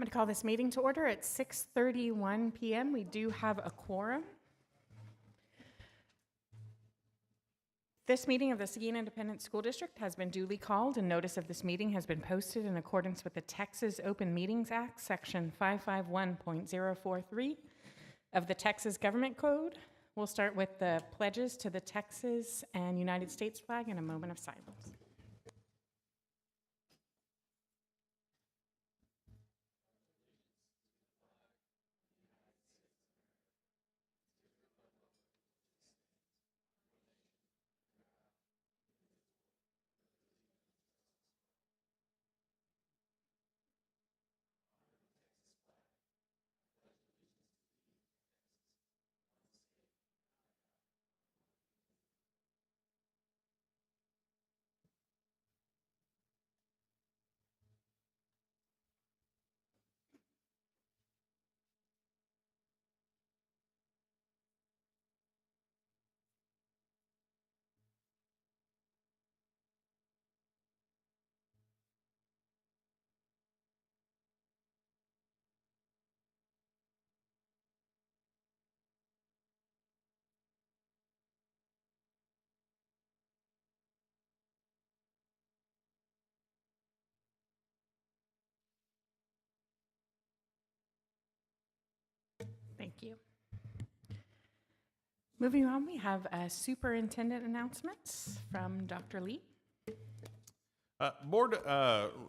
I'm going to call this meeting to order at 6:31 p.m. We do have a quorum. This meeting of the Seguin Independent School District has been duly called, and notice of this meeting has been posted in accordance with the Texas Open Meetings Act, Section 551.043 of the Texas Government Code. We'll start with the pledges to the Texas and United States flag in a moment of silence. Thank you. Moving on, we have superintendent announcements from Dr. Lee. Board,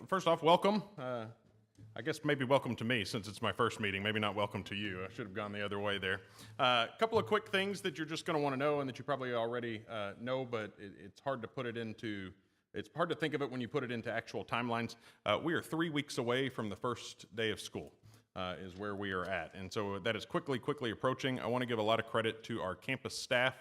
first off, welcome. I guess maybe welcome to me since it's my first meeting, maybe not welcome to you. I should have gone the other way there. A couple of quick things that you're just going to want to know and that you probably already know, but it's hard to put it into, it's hard to think of it when you put it into actual timelines. We are 3 weeks away from the first day of school. Is where we are at. And so that is quickly approaching. I want to give a lot of credit to our campus staff,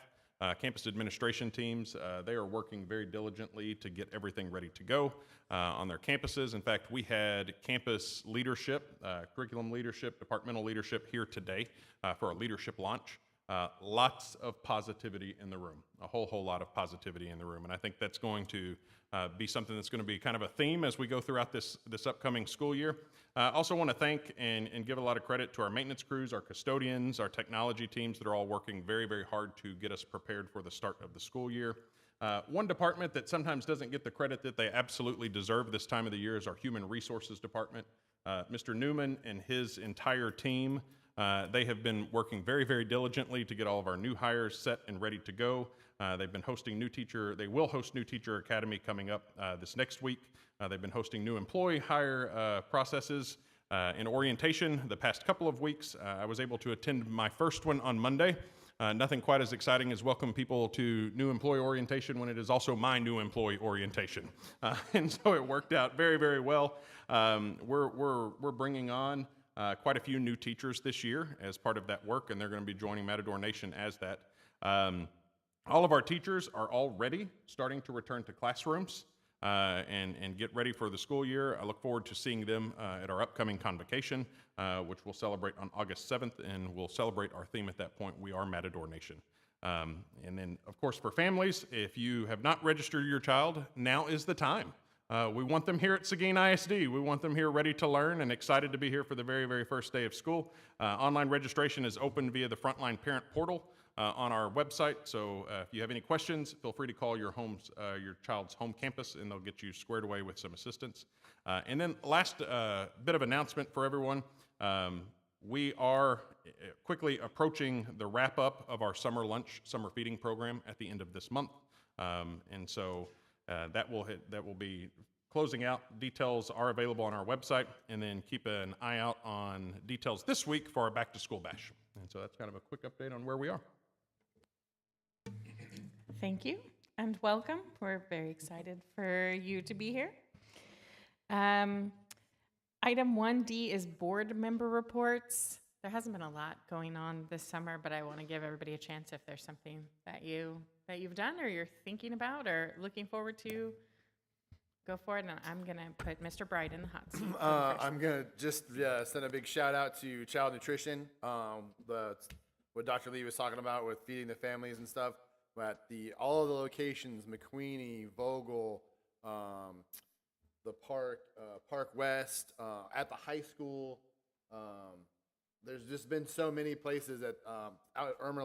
campus administration teams. They are working very diligently to get everything ready to go on their campuses. In fact, we had campus leadership, curriculum leadership, departmental leadership here today for our leadership launch. Lots of positivity in the room, a whole lot of positivity in the room. And I think that's going to be something that's going to be kind of a theme as we go throughout this upcoming school year. Also want to thank and give a lot of credit to our maintenance crews, our custodians, our technology teams that are all working very hard to get us prepared for the start of the school year. One department that sometimes doesn't get the credit that they absolutely deserve this time of the year is our human resources department. Mr. Newman and his entire team, they have been working very diligently to get all of our new hires set and ready to go. They've been hosting they will host New Teacher Academy coming up this next week. They've been hosting new employee hire processes in orientation the past couple of weeks. I was able to attend my first one on Monday. Nothing quite as exciting as welcome people to new employee orientation when it is also my new employee orientation. And so it worked out very well. We're bringing on quite a few new teachers this year as part of that work, and they're going to be joining Matador Nation as that. All of our teachers are already starting to return to classrooms and get ready for the school year. I look forward to seeing them at our upcoming convocation, which we'll celebrate on August 7th, and we'll celebrate our theme at that point, We Are Matador Nation. And then, of course, for families, if you have not registered your child, now is the time. We want them here at Seguin ISD. We want them here ready to learn and excited to be here for the very first day of school. Online registration is open via the Frontline Parent Portal on our website. So if you have any questions, feel free to call your child's home campus, and they'll get you squared away with some assistance. And then last bit of announcement for everyone. We are quickly approaching the wrap-up of our summer feeding program at the end of this month. And so that will be closing out. Details are available on our website, and then keep an eye out on details this week for our back-to-school bash. And so that's kind of a quick update on where we are. Thank you and welcome. We're very excited for you to be here. Item 1D is board member reports. There hasn't been a lot going on this summer, but I want to give everybody a chance if there's something that you've done or you're thinking about or looking forward to. Go for it, and I'm going to put Mr. Bright in the hot seat. I'm going to just send a big shout out to child nutrition. What Dr. Lee was talking about with feeding the families and stuff. At all of the locations, McQueenie, Vogel, the park, Park West, at the high school. There's just been so many places at out at Irma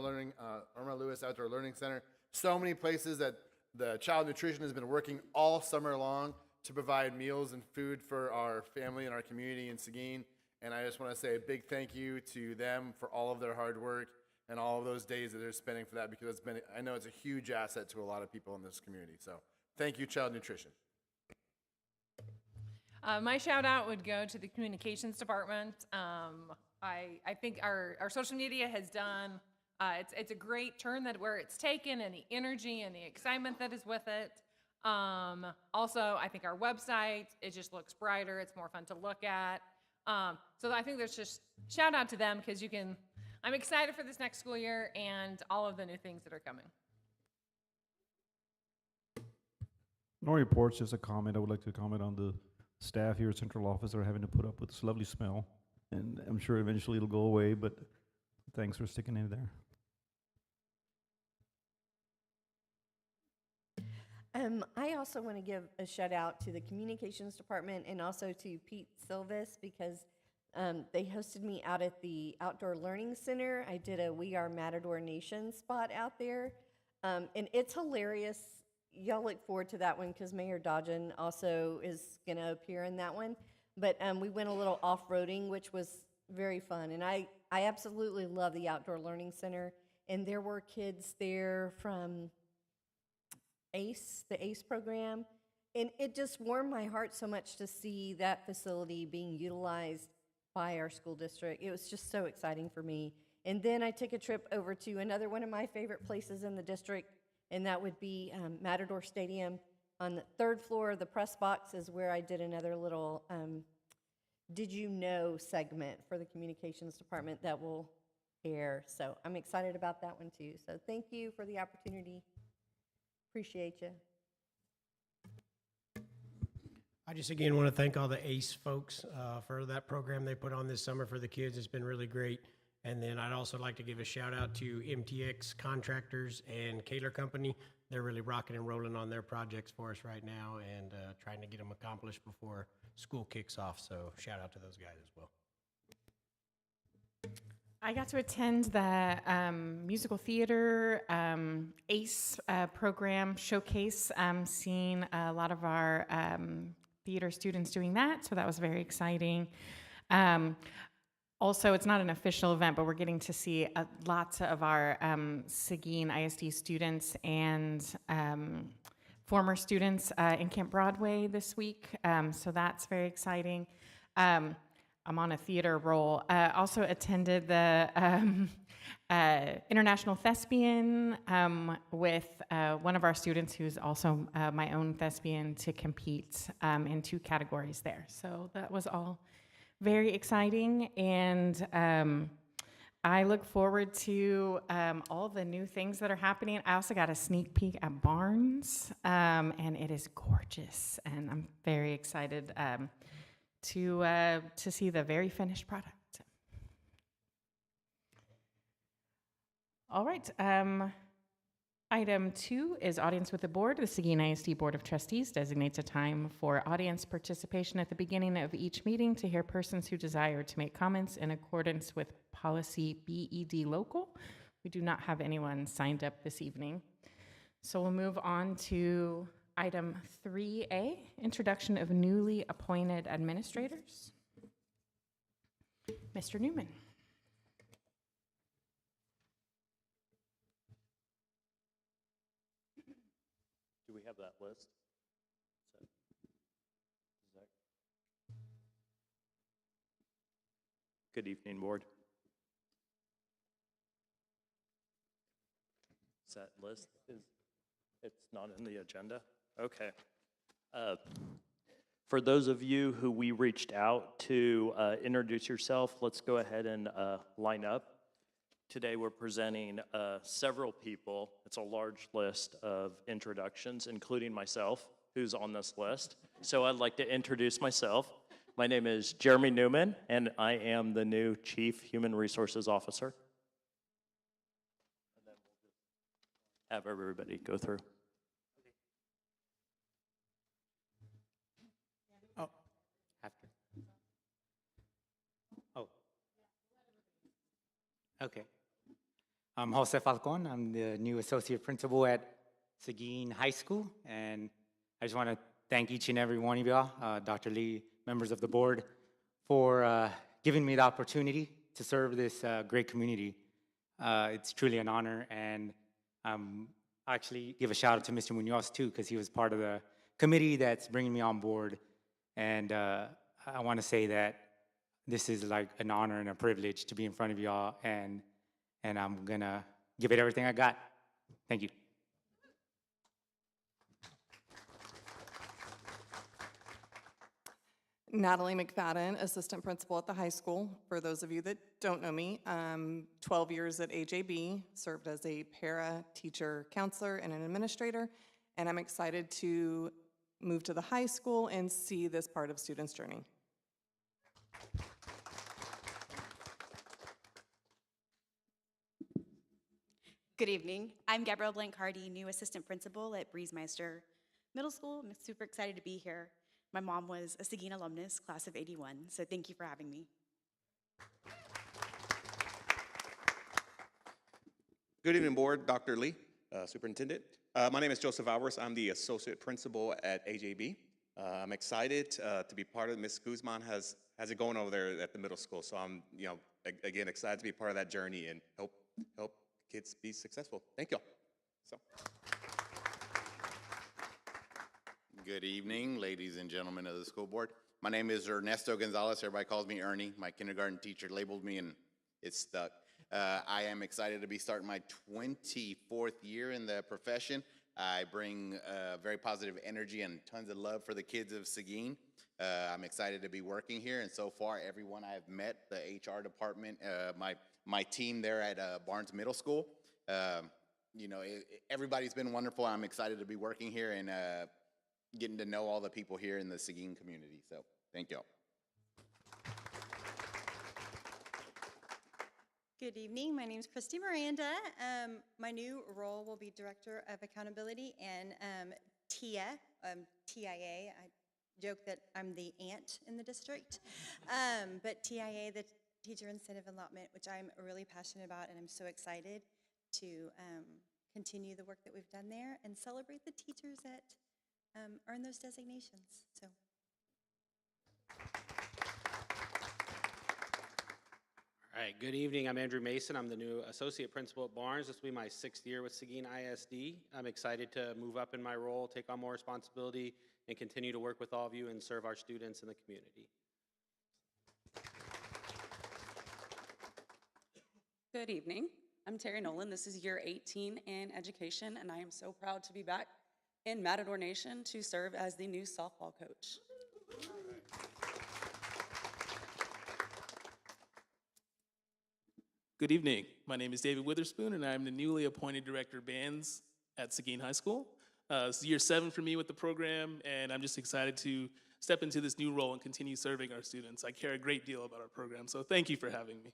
Lewis Outdoor Learning Center. So many places that the child nutrition has been working all summer long to provide meals and food for our family and our community in Seguin. And I just want to say a big thank you to them for all of their hard work and all of those days that they're spending for that, because I know it's a huge asset to a lot of people in this community. So thank you, Child Nutrition. My shout out would go to the communications department. I think our social media has done, it's a great turn that where it's taken, and the energy and the excitement that is with it. Also, I think our website, it just looks brighter. It's more fun to look at. So I think there's just shout out to them, because I'm excited for this next school year and all of the new things that are coming. No reports, just a comment. I would like to comment on the staff here at central office that are having to put up with this lovely smell. And I'm sure eventually it'll go away, but thanks for sticking in there. I also want to give a shout out to the communications department and also to Pete Silvis, because they hosted me out at the Outdoor Learning Center. I did a We Are Matador Nation spot out there, and it's hilarious. Y'all look forward to that one, because Mayor Dodgen also is going to appear in that one. But we went a little off-roading, which was very fun. And I absolutely love the Outdoor Learning Center. And there were kids there from ACE, the ACE program. And it just warmed my heart so much to see that facility being utilized by our school district. It was just so exciting for me. And then I took a trip over to another one of my favorite places in the district, and that would be Matador Stadium. On the third floor of the press box is where I did another little Did You Know segment for the communications department that will air. So I'm excited about that one too. So thank you for the opportunity. Appreciate you. I just again want to thank all the ACE folks for that program they put on this summer for the kids. It's been really great. And then I'd also like to give a shout out to MTX Contractors and Kaler Company. They're really rocking and rolling on their projects for us right now, and trying to get them accomplished before school kicks off. So shout out to those guys as well. I got to attend the musical theater ACE program showcase, seeing a lot of our theater students doing that, so that was very exciting. Also, it's not an official event, but we're getting to see lots of our Seguin ISD students and former students in Camp Broadway this week, so that's very exciting. I'm on a theater roll. Also attended the International Thespian with one of our students who's also my own thespian to compete in 2 categories there. So that was all very exciting, and I look forward to all the new things that are happening. I also got a sneak peek at Barnes, and it is gorgeous, and I'm very excited to see the very finished product. All right. Item 2 is audience with the board. The Seguin ISD Board of Trustees designates a time for audience participation at the beginning of each meeting to hear persons who desire to make comments in accordance with policy BED local. We do not have anyone signed up this evening. So we'll move on to item 3A, introduction of newly appointed administrators. Mr. Newman. Do we have that list? Good evening, board. Is that list? It's not in the agenda? Okay. For those of you who we reached out to introduce yourself, let's go ahead and line up. Today we're presenting several people. It's a large list of introductions, including myself, who's on this list. So I'd like to introduce myself. My name is Jeremy Newman, and I am the new Chief Human Resources Officer. And then we'll just have everybody go through. Okay. I'm Jose Falcon. I'm the new associate principal at Seguin High School, and I just want to thank each and every one of y'all, Dr. Lee, members of the board, for giving me the opportunity to serve this great community. It's truly an honor, and I actually give a shout out to Mr. Munoz too, because he was part of the committee that's bringing me on board. And I want to say that this is like an honor and a privilege to be in front of y'all, and I'm gonna give it everything I got. Thank you. Natalie McFadden, assistant principal at the high school. For those of you that don't know me, 12 years at AJB, served as a para teacher counselor and an administrator, and I'm excited to move to the high school and see this part of students' journey. Good evening. I'm Gabrielle Blanc-Hardy, new assistant principal at Breezemeister Middle School. I'm super excited to be here. My mom was a Seguin alumnus, class of '81, so thank you for having me. Good evening, board. Dr. Lee, superintendent. My name is Joseph Alvarez. I'm the associate principal at AJB. I'm excited to be part of Ms. Guzman has it going over there at the middle school. So I'm, again, excited to be part of that journey and help kids be successful. Thank y'all. So. Good evening, ladies and gentlemen of the school board. My name is Ernesto Gonzalez. Everybody calls me Ernie. My kindergarten teacher labeled me and it stuck. I am excited to be starting my 24th year in the profession. I bring very positive energy and tons of love for the kids of Seguin. I'm excited to be working here, and so far, everyone I have met, the HR department, my team there at Barnes Middle School, everybody's been wonderful. I'm excited to be working here and getting to know all the people here in the Seguin community. So, thank y'all. Good evening. My name is Christy Miranda. My new role will be Director of Accountability and TIA. TIA. I joke that I'm the aunt in the district, but TIA, the Teacher Incentive Allotment, which I'm really passionate about, and I'm so excited to continue the work that we've done there and celebrate the teachers that earn those designations. So. All right, good evening. I'm Andrew Mason. I'm the new associate principal at Barnes. This will be my 6th year with Seguin ISD. I'm excited to move up in my role, take on more responsibility, and continue to work with all of you and serve our students in the community. Good evening. I'm Terry Nolan. This is year 18 in education, and I am so proud to be back in Matador Nation to serve as the new softball coach. Good evening. My name is David Witherspoon, and I'm the newly appointed Director of Bands at Seguin High School. It's year 7 for me with the program, and I'm just excited to step into this new role and continue serving our students. I care a great deal about our program, so thank you for having me.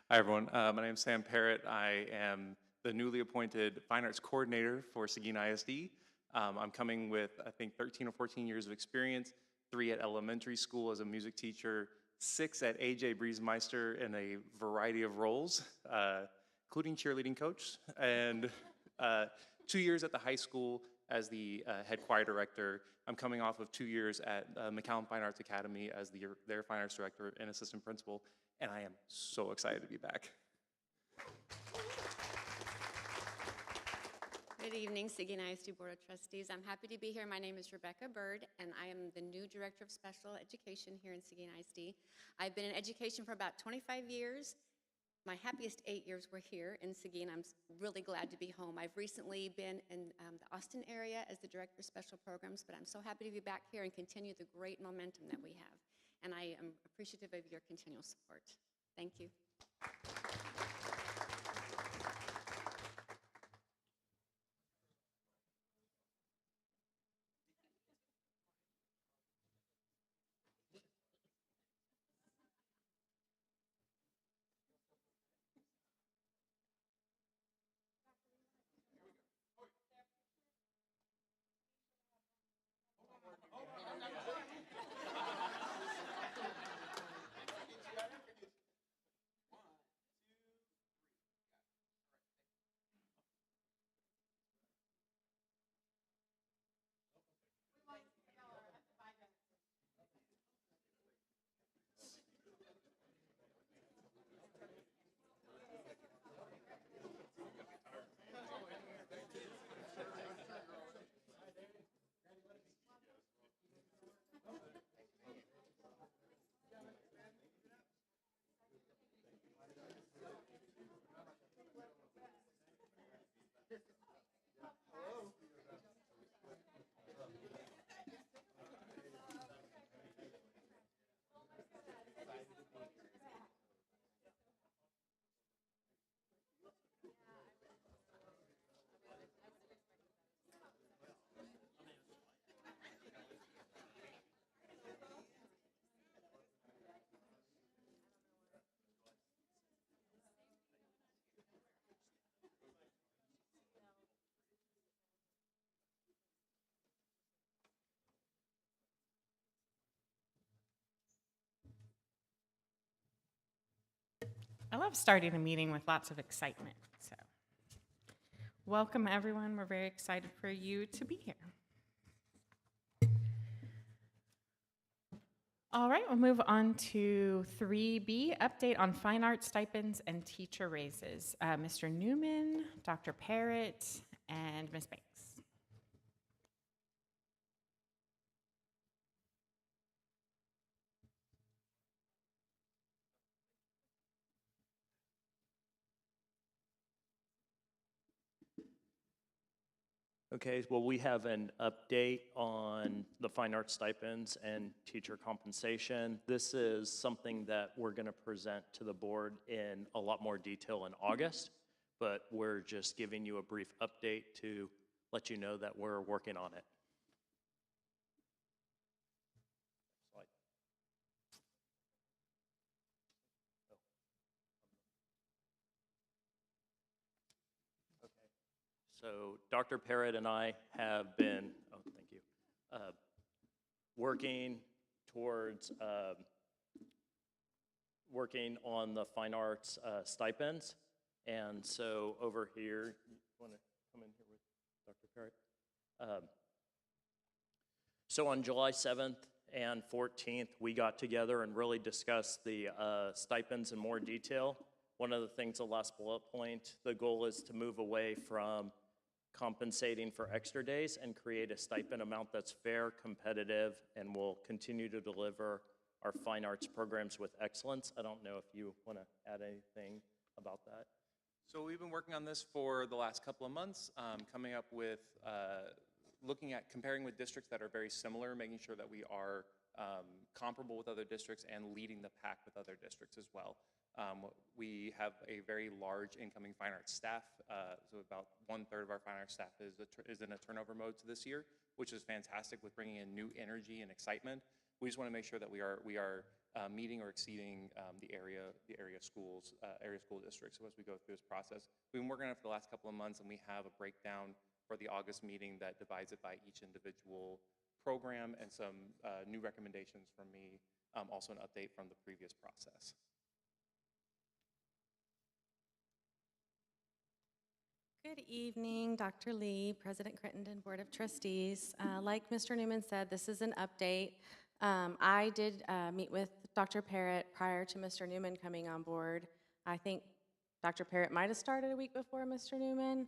Hi, everyone. My name is Sam Parrott. I am the newly appointed Fine Arts Coordinator for Seguin ISD. I'm coming with, I think, 13 or 14 years of experience, 3 at elementary school as a music teacher, 6 at AJ Breezemeister in a variety of roles, including cheerleading coach, and 2 years at the high school as the head choir director. I'm coming off of 2 years at McAllen Fine Arts Academy as their fine arts director and assistant principal, and I am so excited to be back. Good evening, Seguin ISD Board of Trustees. I'm happy to be here. My name is Rebecca Bird, and I am the new Director of Special Education here in Seguin ISD. I've been in education for about 25 years. My happiest 8 years were here in Seguin. I'm really glad to be home. I've recently been in the Austin area as the Director of Special Programs, but I'm so happy to be back here and continue the great momentum that we have. And I am appreciative of your continual support. Thank you. I love starting a meeting with lots of excitement. So, welcome everyone. We're very excited for you to be here. All right, we'll move on to 3B, update on fine arts stipends and teacher raises. Mr. Newman, Dr. Parrott, and Ms. Banks. Okay, well, we have an update on the fine arts stipends and teacher compensation. This is something that we're going to present to the board in a lot more detail in August, but we're just giving you a brief update to let you know that we're working on it. So Dr. Parrott and I have been, thank you, working towards working on the fine arts stipends. And so over here, you want to come in here with Dr. Parrott? So on July 7th and 14th, we got together and really discussed the stipends in more detail. One of the things, the last bullet point, the goal is to move away from compensating for extra days and create a stipend amount that's fair, competitive, and will continue to deliver our fine arts programs with excellence. I don't know if you want to add anything about that. So we've been working on this for the last couple of months, coming up with, looking at comparing with districts that are very similar, making sure that we are comparable with other districts and leading the pack with other districts as well. We have a very large incoming fine arts staff, so about 1/3 of our fine arts staff is in a turnover mode this year, which is fantastic with bringing in new energy and excitement. We just want to make sure that we are meeting or exceeding the area school districts. So as we go through this process, we've been working on it for the last couple of months, and we have a breakdown for the August meeting that divides it by each individual program and some new recommendations from me, also an update from the previous process. Good evening, Dr. Lee, President Crittenden, Board of Trustees. Like Mr. Newman said, this is an update. I did meet with Dr. Parrott prior to Mr. Newman coming on board. I think Dr. Parrott might have started a week before Mr. Newman.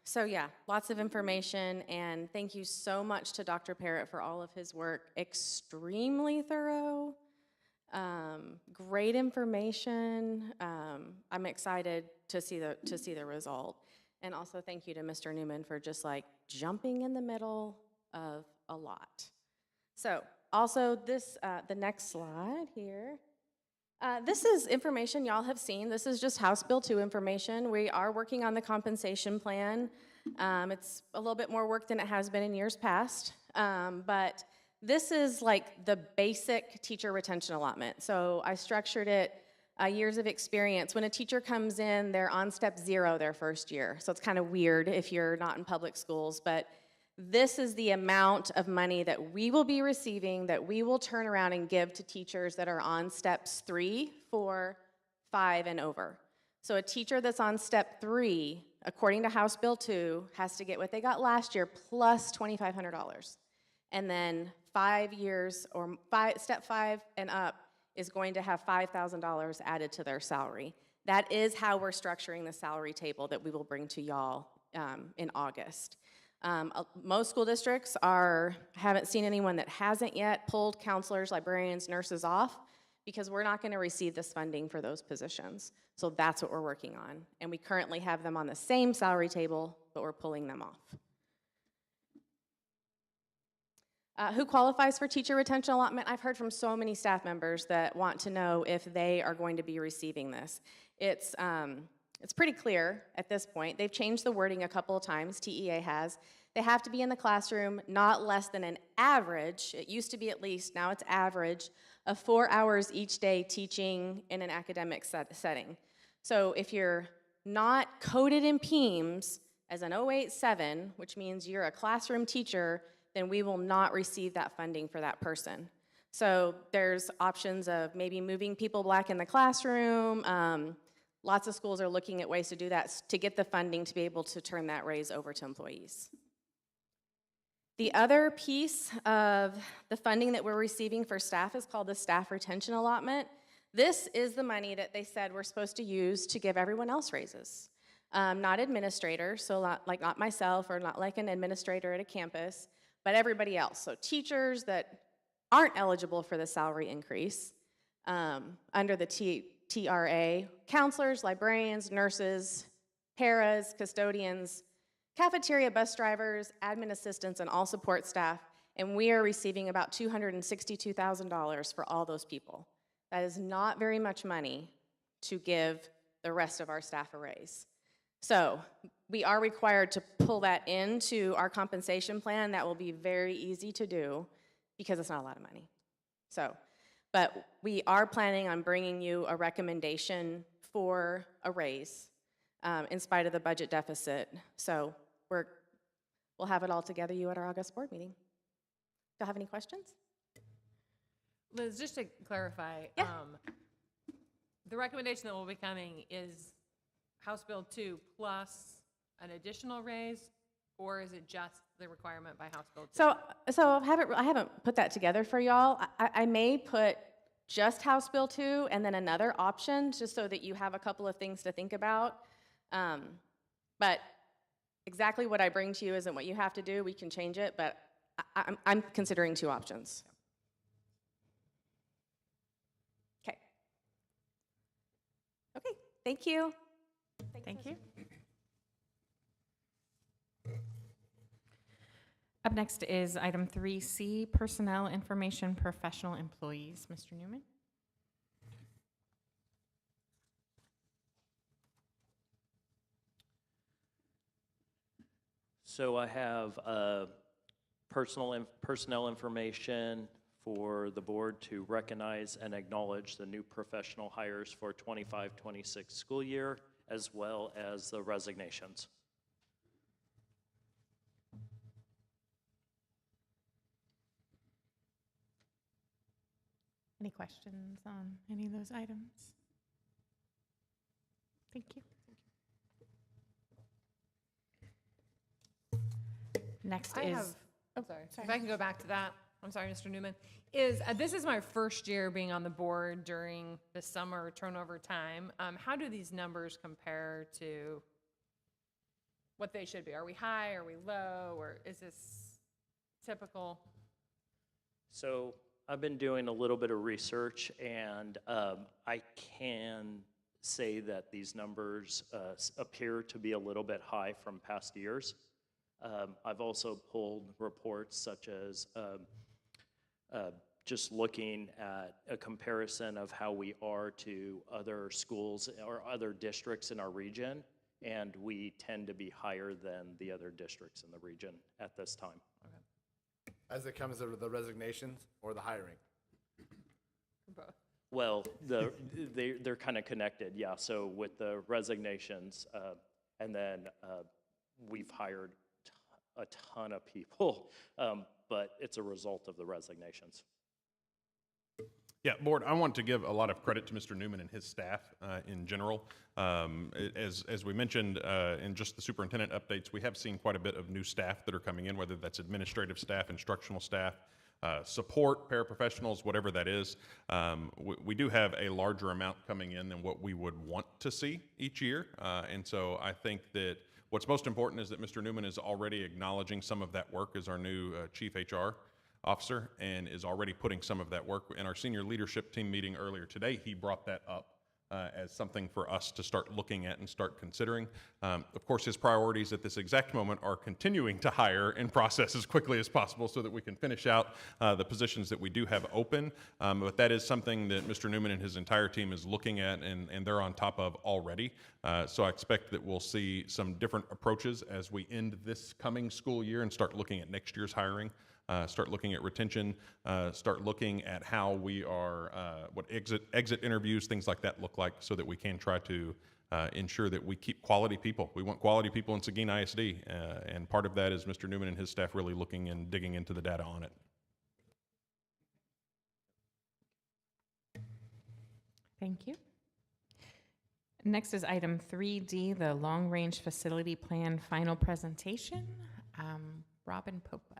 So yeah, lots of information, and thank you so much to Dr. Parrott for all of his work. Extremely thorough, great information. I'm excited to see the result. And also thank you to Mr. Newman for just like jumping in the middle of a lot. So also this, the next slide here. This is information y'all have seen. This is just House Bill 2 information. We are working on the compensation plan. It's a little bit more work than it has been in years past, but this is like the basic teacher retention allotment. So I structured it years of experience. When a teacher comes in, they're on step 0 their first year. So it's kind of weird if you're not in public schools, but this is the amount of money that we will be receiving that we will turn around and give to teachers that are on steps 3, 4, 5, and over. So a teacher that's on step 3, according to House Bill 2, has to get what they got last year plus $2,500. And then 5 years or step 5 and up is going to have $5,000 added to their salary. That is how we're structuring the salary table that we will bring to y'all in August. Most school districts haven't seen anyone that hasn't yet pulled counselors, librarians, nurses off because we're not going to receive this funding for those positions. So that's what we're working on. And we currently have them on the same salary table, but we're pulling them off. Who qualifies for teacher retention allotment? I've heard from so many staff members that want to know if they are going to be receiving this. It's pretty clear at this point. They've changed the wording a couple of times, TEA has. They have to be in the classroom not less than an average, it used to be at least, now it's average, of 4 hours each day teaching in an academic setting. So if you're not coded in PEIMS as an 087, which means you're a classroom teacher, then we will not receive that funding for that person. So there's options of maybe moving people back in the classroom. Lots of schools are looking at ways to do that to get the funding to be able to turn that raise over to employees. The other piece of the funding that we're receiving for staff is called the staff retention allotment. This is the money that they said we're supposed to use to give everyone else raises. Not administrators, so not myself or not like an administrator at a campus, but everybody else. So teachers that aren't eligible for the salary increase under the TRA, counselors, librarians, nurses, paras, custodians, cafeteria bus drivers, admin assistants, and all support staff, and we are receiving about $262,000 for all those people. That is not very much money to give the rest of our staff a raise. So we are required to pull that into our compensation plan. That will be very easy to do because it's not a lot of money. So, but we are planning on bringing you a recommendation for a raise in spite of the budget deficit. So we'll have it all together you at our August board meeting. Do you have any questions? Liz, just to clarify, the recommendation that will be coming is House Bill 2 plus an additional raise, or is it just the requirement by House Bill 2? So I haven't put that together for y'all. I may put just House Bill 2 and then another option, just so that you have a couple of things to think about. But exactly what I bring to you isn't what you have to do. We can change it, but I'm considering two options. Okay. Okay, thank you. Thank you. Up next is item 3C, personnel information professional employees. Mr. Newman. So I have personnel information for the board to recognize and acknowledge the new professional hires for 25-26 school year, as well as the resignations. Any questions on any of those items? Thank you. Next is. Sorry. If I can go back to that, I'm sorry, Mr. Newman. This is my first year being on the board during the summer turnover time. How do these numbers compare to what they should be? Are we high? Are we low? Or is this typical? So I've been doing a little bit of research, and I can say that these numbers appear to be a little bit high from past years. I've also pulled reports such as just looking at a comparison of how we are to other schools or other districts in our region, and we tend to be higher than the other districts in the region at this time. As it comes to the resignations or the hiring? Both. Well, they're kind of connected, yeah. So with the resignations, and then we've hired a ton of people, but it's a result of the resignations. Yeah, board, I want to give a lot of credit to Mr. Newman and his staff in general. As we mentioned in just the superintendent updates, we have seen quite a bit of new staff that are coming in, whether that's administrative staff, instructional staff, support, paraprofessionals, whatever that is. We do have a larger amount coming in than what we would want to see each year. And so I think that what's most important is that Mr. Newman is already acknowledging some of that work as our new chief HR officer and is already putting some of that work. In our senior leadership team meeting earlier today, he brought that up as something for us to start looking at and start considering. Of course, his priorities at this exact moment are continuing to hire and process as quickly as possible so that we can finish out the positions that we do have open. But that is something that Mr. Newman and his entire team is looking at, and they're on top of already. So I expect that we'll see some different approaches as we end this coming school year and start looking at next year's hiring. Start looking at retention, start looking at how we are, what exit interviews, things like that look like, so that we can try to ensure that we keep quality people. We want quality people in Seguin ISD, and part of that is Mr. Newman and his staff really looking and digging into the data on it. Thank you. Next is item 3D, the long-range facility plan final presentation. Robin Popa.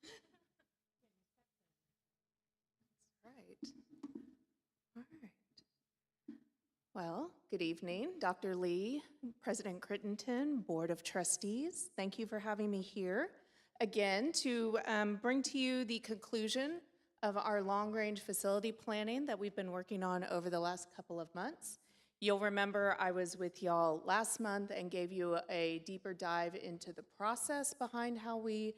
Right. All right. Well, good evening, Dr. Lee, President Crittenden, Board of Trustees. Thank you for having me here again to bring to you the conclusion of our long-range facility planning that we've been working on over the last couple of months. You'll remember I was with y'all last month and gave you a deeper dive into the process behind how we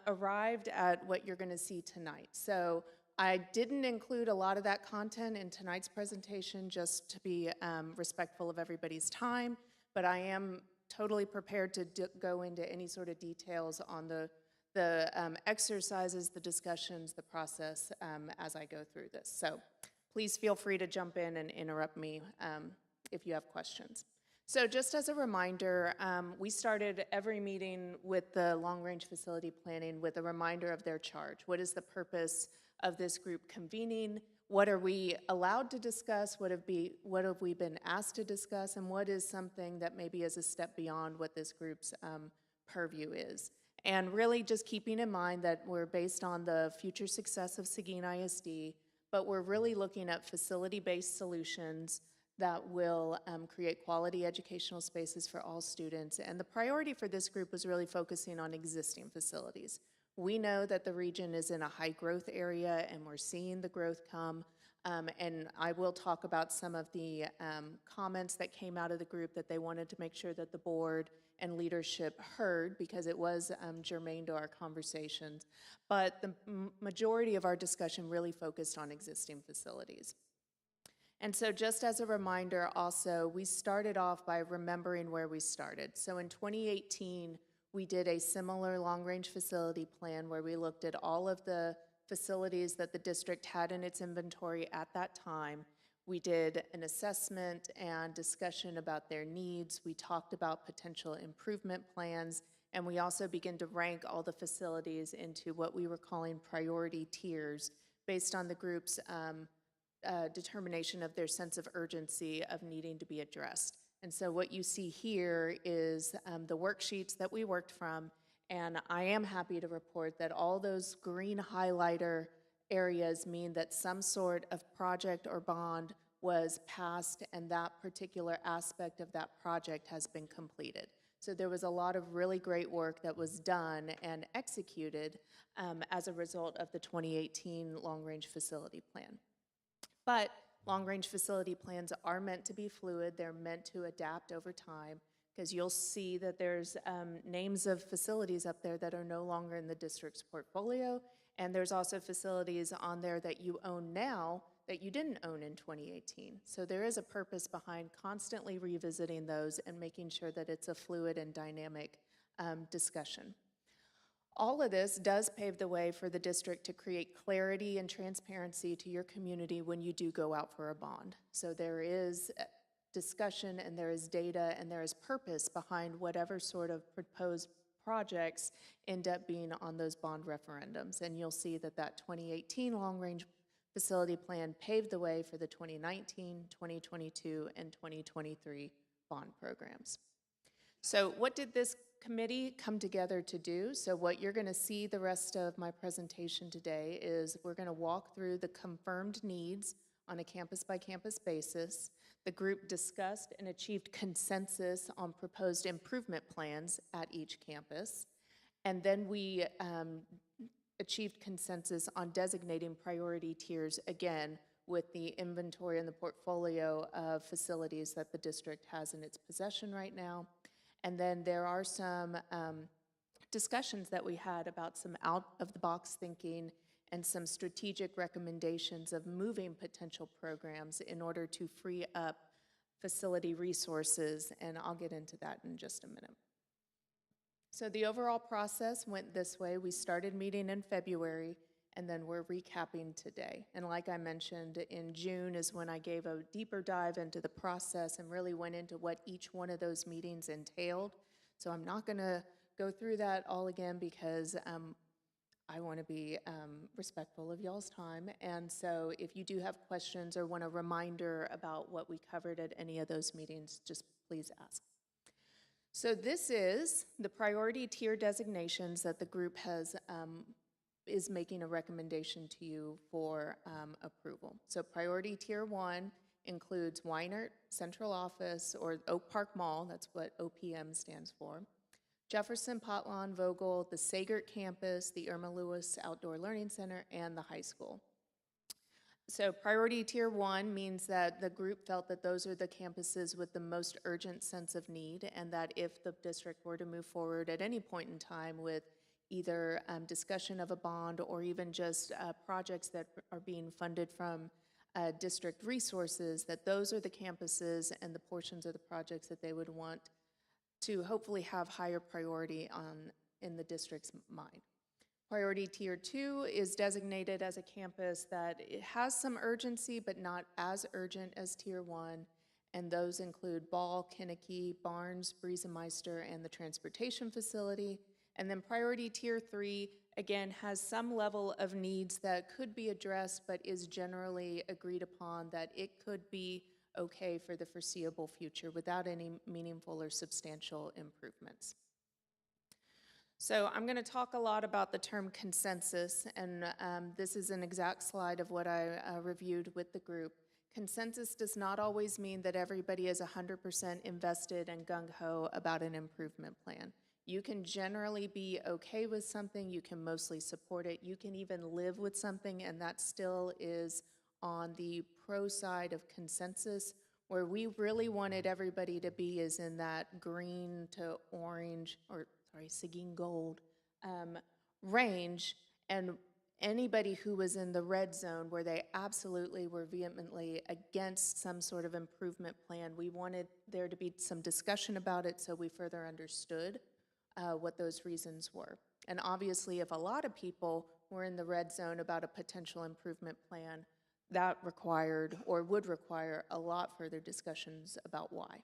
arrived at what you're going to see tonight. So I didn't include a lot of that content in tonight's presentation just to be respectful of everybody's time, but I am totally prepared to go into any sort of details on the exercises, the discussions, the process as I go through this. So please feel free to jump in and interrupt me if you have questions. So just as a reminder, we started every meeting with the long-range facility planning with a reminder of their charge. What is the purpose of this group convening? What are we allowed to discuss? What have we been asked to discuss? And what is something that maybe is a step beyond what this group's purview is? And really just keeping in mind that we're based on the future success of Seguin ISD, but we're really looking at facility-based solutions that will create quality educational spaces for all students. And the priority for this group was really focusing on existing facilities. We know that the region is in a high growth area and we're seeing the growth come. And I will talk about some of the comments that came out of the group that they wanted to make sure that the board and leadership heard because it was germane to our conversations. But the majority of our discussion really focused on existing facilities. And so just as a reminder also, we started off by remembering where we started. So in 2018, we did a similar long-range facility plan where we looked at all of the facilities that the district had in its inventory at that time. We did an assessment and discussion about their needs. We talked about potential improvement plans, and we also began to rank all the facilities into what we were calling priority tiers based on the group's determination of their sense of urgency of needing to be addressed. And so what you see here is the worksheets that we worked from, and I am happy to report that all those green highlighter areas mean that some sort of project or bond was passed and that particular aspect of that project has been completed. So there was a lot of really great work that was done and executed as a result of the 2018 long-range facility plan. But long-range facility plans are meant to be fluid. They're meant to adapt over time because you'll see that there's names of facilities up there that are no longer in the district's portfolio, and there's also facilities on there that you own now that you didn't own in 2018. So there is a purpose behind constantly revisiting those and making sure that it's a fluid and dynamic discussion. All of this does pave the way for the district to create clarity and transparency to your community when you do go out for a bond. So there is discussion and there is data and there is purpose behind whatever sort of proposed projects end up being on those bond referendums. And you'll see that that 2018 long-range facility plan paved the way for the 2019, 2022, and 2023 bond programs. So what did this committee come together to do? So what you're going to see the rest of my presentation today is we're going to walk through the confirmed needs on a campus-by-campus basis. The group discussed and achieved consensus on proposed improvement plans at each campus. And then we achieved consensus on designating priority tiers, again, with the inventory and the portfolio of facilities that the district has in its possession right now. And then there are some discussions that we had about some out-of-the-box thinking and some strategic recommendations of moving potential programs in order to free up facility resources, and I'll get into that in just a minute. So the overall process went this way. We started meeting in February, and then we're recapping today. And like I mentioned, in June is when I gave a deeper dive into the process and really went into what each one of those meetings entailed. So I'm not going to go through that all again because I want to be respectful of y'all's time. And so if you do have questions or want a reminder about what we covered at any of those meetings, just please ask. So this is the priority tier designations that the group has is making a recommendation to you for approval. So priority tier 1 includes Weinert Central Office or Oak Park Mall, that's what OPM stands for, Jefferson, Potlawn, Vogel, the Sagert campus, the Irma Lewis Outdoor Learning Center, and the high school. So priority tier 1 means that the group felt that those are the campuses with the most urgent sense of need, and that if the district were to move forward at any point in time with either discussion of a bond or even just projects that are being funded from district resources, that those are the campuses and the portions of the projects that they would want to hopefully have higher priority in the district's mind. Priority tier 2 is designated as a campus that it has some urgency but not as urgent as tier 1, and those include Ball, Kinnicky, Barnes, Briesemeister, and the transportation facility. And then priority tier 3, again, has some level of needs that could be addressed but is generally agreed upon that it could be okay for the foreseeable future without any meaningful or substantial improvements. So I'm going to talk a lot about the term consensus, and this is an exact slide of what I reviewed with the group. Consensus does not always mean that everybody is 100% invested and gung-ho about an improvement plan. You can generally be okay with something, you can mostly support it, you can even live with something, and that still is on the pro side of consensus. Where we really wanted everybody to be is in that green to orange, or sorry, Seguin gold range, and anybody who was in the red zone where they absolutely were vehemently against some sort of improvement plan, we wanted there to be some discussion about it so we further understood what those reasons were. And obviously, if a lot of people were in the red zone about a potential improvement plan, that required or would require a lot further discussions about why.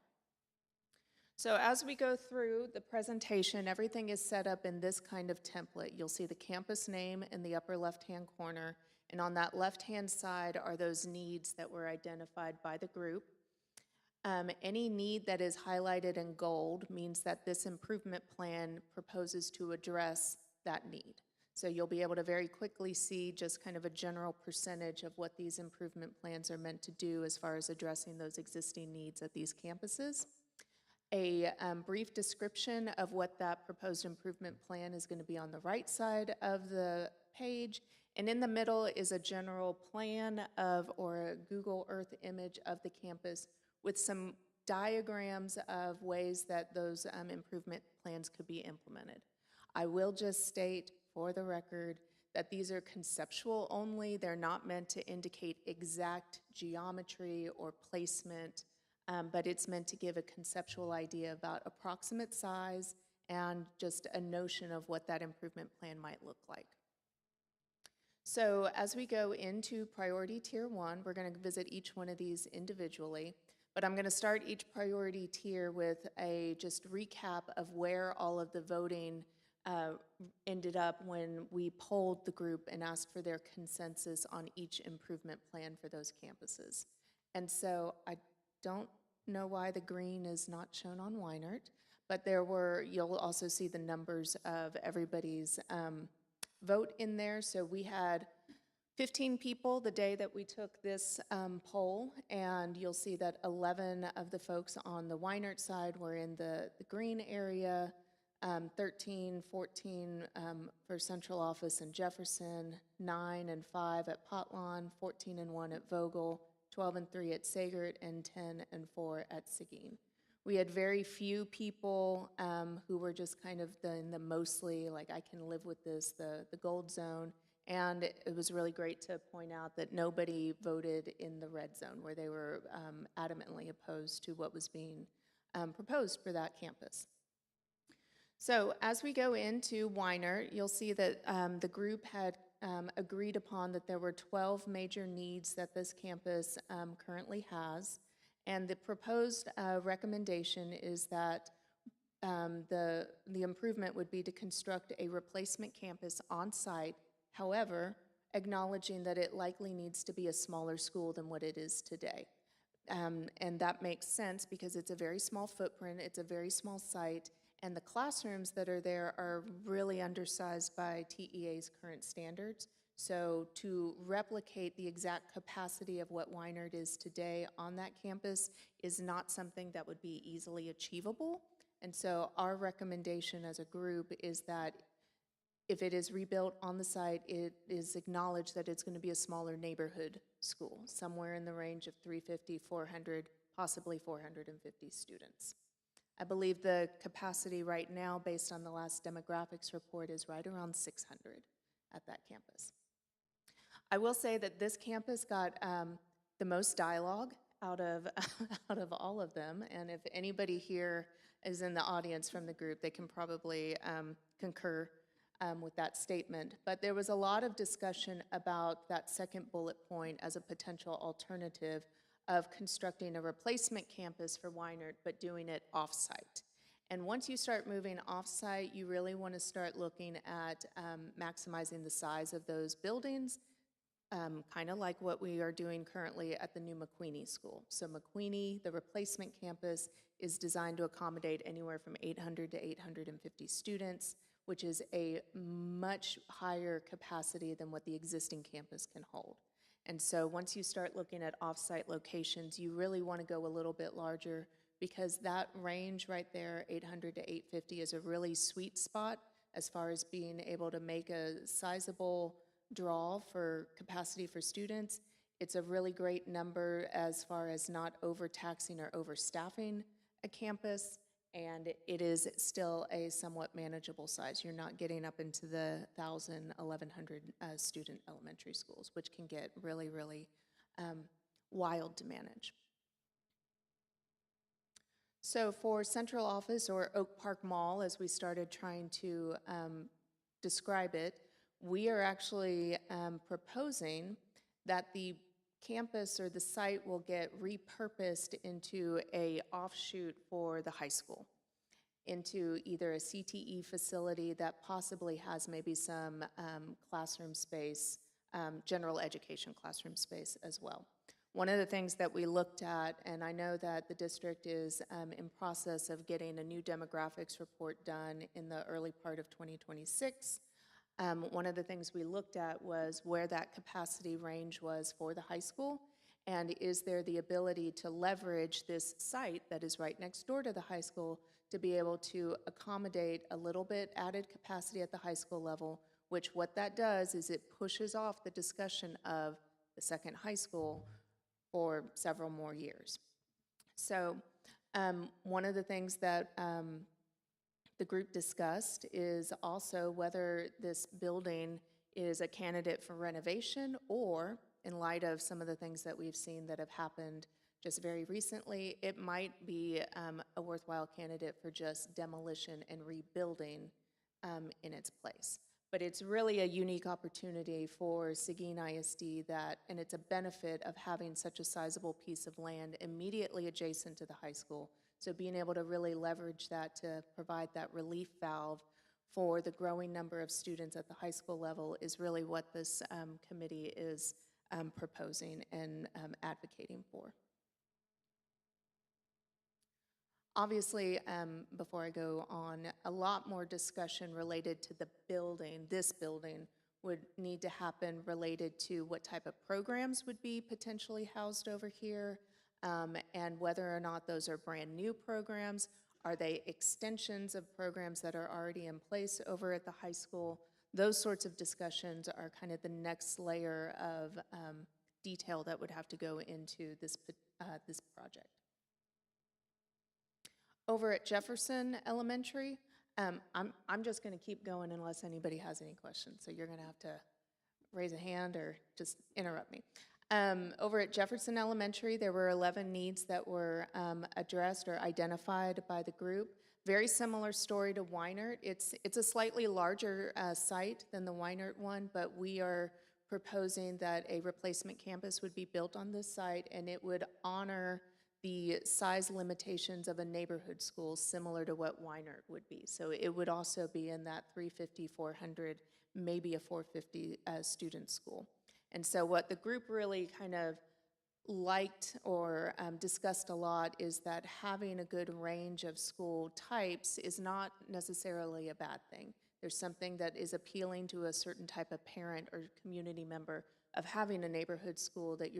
So as we go through the presentation, everything is set up in this kind of template. You'll see the campus name in the upper left-hand corner, and on that left-hand side are those needs that were identified by the group. Any need that is highlighted in gold means that this improvement plan proposes to address that need. So you'll be able to very quickly see just kind of a general percentage of what these improvement plans are meant to do as far as addressing those existing needs at these campuses. A brief description of what that proposed improvement plan is going to be on the right side of the page. And in the middle is a general plan of, or a Google Earth image of the campus with some diagrams of ways that those improvement plans could be implemented. I will just state for the record that these are conceptual only. They're not meant to indicate exact geometry or placement, but it's meant to give a conceptual idea about approximate size and just a notion of what that improvement plan might look like. So as we go into priority tier 1, we're going to visit each one of these individually, but I'm going to start each priority tier with a just recap of where all of the voting ended up when we polled the group and asked for their consensus on each improvement plan for those campuses. And so I don't know why the green is not shown on Weinert, but there were, you'll also see the numbers of everybody's vote in there. So we had 15 people the day that we took this poll, and you'll see that 11 of the folks on the Weinert side were in the green area, 13, 14 for central office in Jefferson, 9 and 5 at Potlawn, 14 and 1 at Vogel, 12 and 3 at Sagert, and 10 and 4 at Seguin. We had very few people who were just kind of in the mostly, like, I can live with this, the gold zone. And it was really great to point out that nobody voted in the red zone, where they were adamantly opposed to what was being proposed for that campus. So as we go into Weinert, you'll see that the group had agreed upon that there were 12 major needs that this campus currently has. And the proposed recommendation is that the improvement would be to construct a replacement campus on site. However, acknowledging that it likely needs to be a smaller school than what it is today. And that makes sense because it's a very small footprint, it's a very small site, and the classrooms that are there are really undersized by TEA's current standards. So to replicate the exact capacity of what Weinert is today on that campus is not something that would be easily achievable. And so our recommendation as a group is that if it is rebuilt on the site, it is acknowledged that it's going to be a smaller neighborhood school, somewhere in the range of 350, 400, possibly 450 students. I believe the capacity right now, based on the last demographics report, is right around 600 at that campus. I will say that this campus got the most dialogue out of out of all of them, and if anybody here is in the audience from the group, they can probably concur with that statement. But there was a lot of discussion about that second bullet point as a potential alternative of constructing a replacement campus for Weinert, but doing it off-site. And once you start moving off-site, you really want to start looking at maximizing the size of those buildings, kind of like what we are doing currently at the new McQueenie School. So McQueenie, the replacement campus, is designed to accommodate anywhere from 800 to 850 students, which is a much higher capacity than what the existing campus can hold. And so once you start looking at off-site locations, you really want to go a little bit larger because that range right there, 800 to 850, is a really sweet spot as far as being able to make a sizable draw for capacity for students. It's a really great number as far as not overtaxing or overstaffing a campus, and it is still a somewhat manageable size. You're not getting up into the 1,000, 1,100 student elementary schools, which can get really, really wild to manage. So for central office, or Oak Park Mall, as we started trying to describe it, we are actually proposing that the campus or the site will get repurposed into a offshoot for the high school, into either a CTE facility that possibly has maybe some classroom space, general education classroom space as well. One of the things that we looked at, and I know that the district is in process of getting a new demographics report done in the early part of 2026, one of the things we looked at was where that capacity range was for the high school, and is there the ability to leverage this site that is right next door to the high school to be able to accommodate a little bit added capacity at the high school level, which what that does is it pushes off the discussion of the second high school for several more years. So one of the things that the group discussed is also whether this building is a candidate for renovation, or in light of some of the things that we've seen that have happened just very recently, it might be a worthwhile candidate for just demolition and rebuilding in its place. But it's really a unique opportunity for Seguin ISD that, and it's a benefit of having such a sizable piece of land immediately adjacent to the high school. So being able to really leverage that to provide that relief valve for the growing number of students at the high school level is really what this committee is proposing and advocating for. Obviously, before I go on, a lot more discussion related to the building, this building, would need to happen related to what type of programs would be potentially housed over here, and whether or not those are brand new programs. Are they extensions of programs that are already in place over at the high school? Those sorts of discussions are kind of the next layer of detail that would have to go into this project. Over at Jefferson Elementary, I'm just going to keep going unless anybody has any questions. So you're going to have to raise a hand or just interrupt me. Over at Jefferson Elementary, there were 11 needs that were addressed or identified by the group. Very similar story to Weinert. It's a slightly larger site than the Weinert one, but we are proposing that a replacement campus would be built on this site, and it would honor the size limitations of a neighborhood school, similar to what Weinert would be. So it would also be in that 350, 400, maybe a 450 student school. And so what the group really kind of liked or discussed a lot is that having a good range of school types is not necessarily a bad thing. There's something that is appealing to a certain type of parent or community member of having a neighborhood school that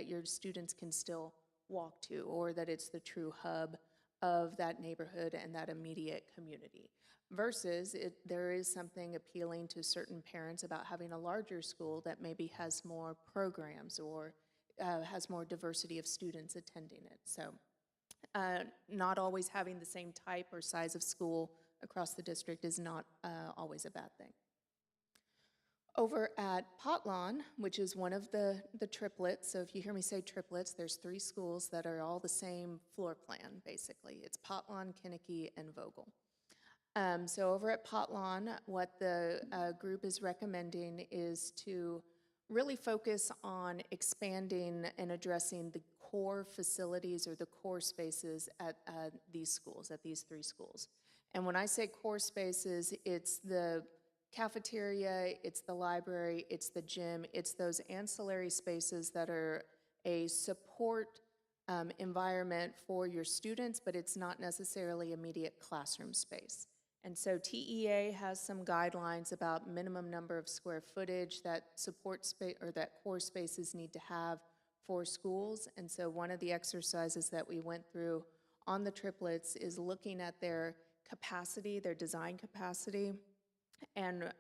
your students can still walk to, or that it's the true hub of that neighborhood and that immediate community. Versus there is something appealing to certain parents about having a larger school that maybe has more programs or has more diversity of students attending it. So not always having the same type or size of school across the district is not always a bad thing. Over at Potlawn, which is one of the triplets, so if you hear me say triplets, there's 3 schools that are all the same floor plan, basically. It's Potlawn, Kinnicky, and Vogel. So over at Potlawn, what the group is recommending is to really focus on expanding and addressing the core facilities or the core spaces at these schools, at these 3 schools. And when I say core spaces, it's the cafeteria, it's the library, it's the gym, it's those ancillary spaces that are a support environment for your students, but it's not necessarily immediate classroom space. And so TEA has some guidelines about minimum number of square footage that support space or that core spaces need to have for schools. And so one of the exercises that we went through on the triplets is looking at their capacity, their design capacity, and